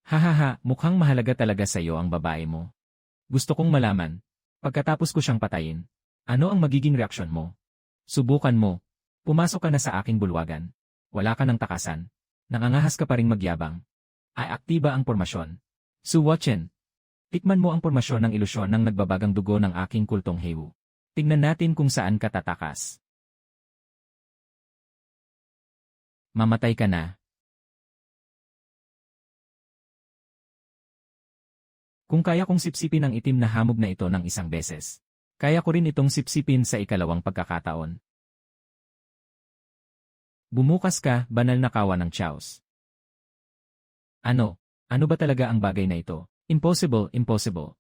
Hahaha, mukhang mahalaga talaga sa iyo ang babae mo. Gusto kong malaman, pagkatapos ko siyang patayin, ano ang magiging reaksyon mo? Subukan mo. Pumasok ka na sa aking bulwagan. Wala ka ng takasan. Nangangahas ka pa ring magyabang. Ay aktiba ang pormasyon. Su Watchen. Tikman mo ang pormasyon ng ilusyon ng nagbabagang dugo ng aking kultong Heiwu. Tingnan natin kung saan ka tatakas. Mamatay ka na. Kung kaya kong sipsipin ang itim na hamog na ito ng isang beses, kaya ko rin itong sipsipin sa ikalawang pagkakataon. Bumukas ka, banal na kawa ng Chaos. Ano? Ano ba talaga ang bagay na ito? Impossible, impossible.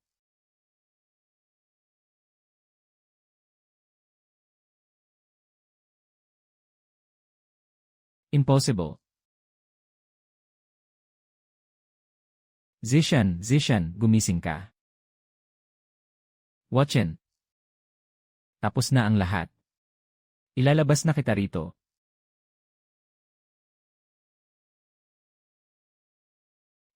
Impossible. Zishan, Zishan, gumising ka. Watchen. Tapos na ang lahat. Ilalabas na kita rito.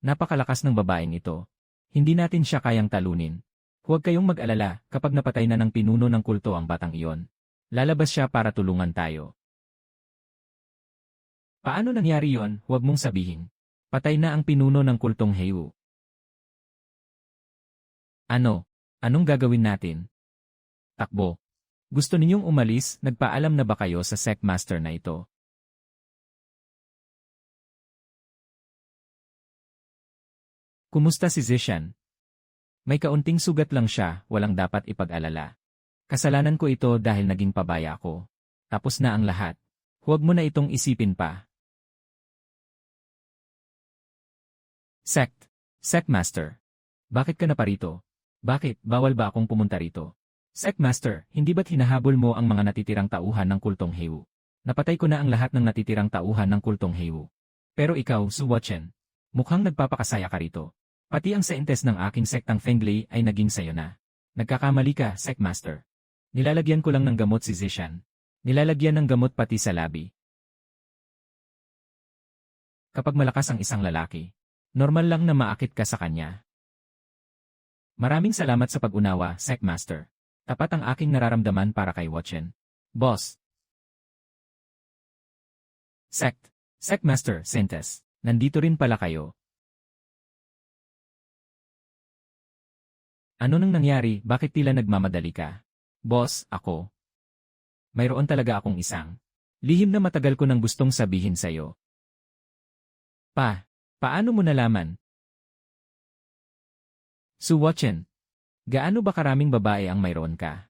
Napakalakas ng babaeng ito. Hindi natin siya kayang talunin. Huwag kayong mag-alala kapag napatay na ng pinuno ng kulto ang batang iyon. Lalabas siya para tulungan tayo. Paano nangyari yon? Huwag mong sabihin. Patay na ang pinuno ng kultong Heiwu. Ano? Anong gagawin natin? Takbo. Gusto ninyong umalis? Nagpaalam na ba kayo sa sect master na ito? Kumusta si Zishan? May kaunting sugat lang siya, walang dapat ipag-alala. Kasalanan ko ito dahil naging pabaya ako. Tapos na ang lahat. Huwag mo na itong isipin pa. Sect. Sectmaster. Bakit ka na parito? Bakit, bawal ba akong pumunta rito? Sectmaster, hindi ba't hinahabol mo ang mga natitirang tauhan ng kultong Heu? Napatay ko na ang lahat ng natitirang tauhan ng kultong Heu. Pero ikaw, Su Watchen, mukhang nagpapakasaya ka rito. Pati ang sentes ng aking sektang Fengli ay naging sayo na. Nagkakamali ka, Sectmaster. Nilalagyan ko lang ng gamot si Zishan. Nilalagyan ng gamot pati sa labi. Kapag malakas ang isang lalaki, normal lang na maakit ka sa kanya. Maraming salamat sa pag-unawa, Sectmaster. Tapat ang aking nararamdaman para kay Watchen. Boss. Sectmaster, Sentes. Nandito rin pala kayo. Ano nang nangyari, bakit tila nagmamadali ka? Boss, ako. Mayroon talaga akong isang lihim na matagal ko nang gustong sabihin sa'yo. Paano mo nalaman? Su Watchen, gaano ba karaming babae ang mayroon ka?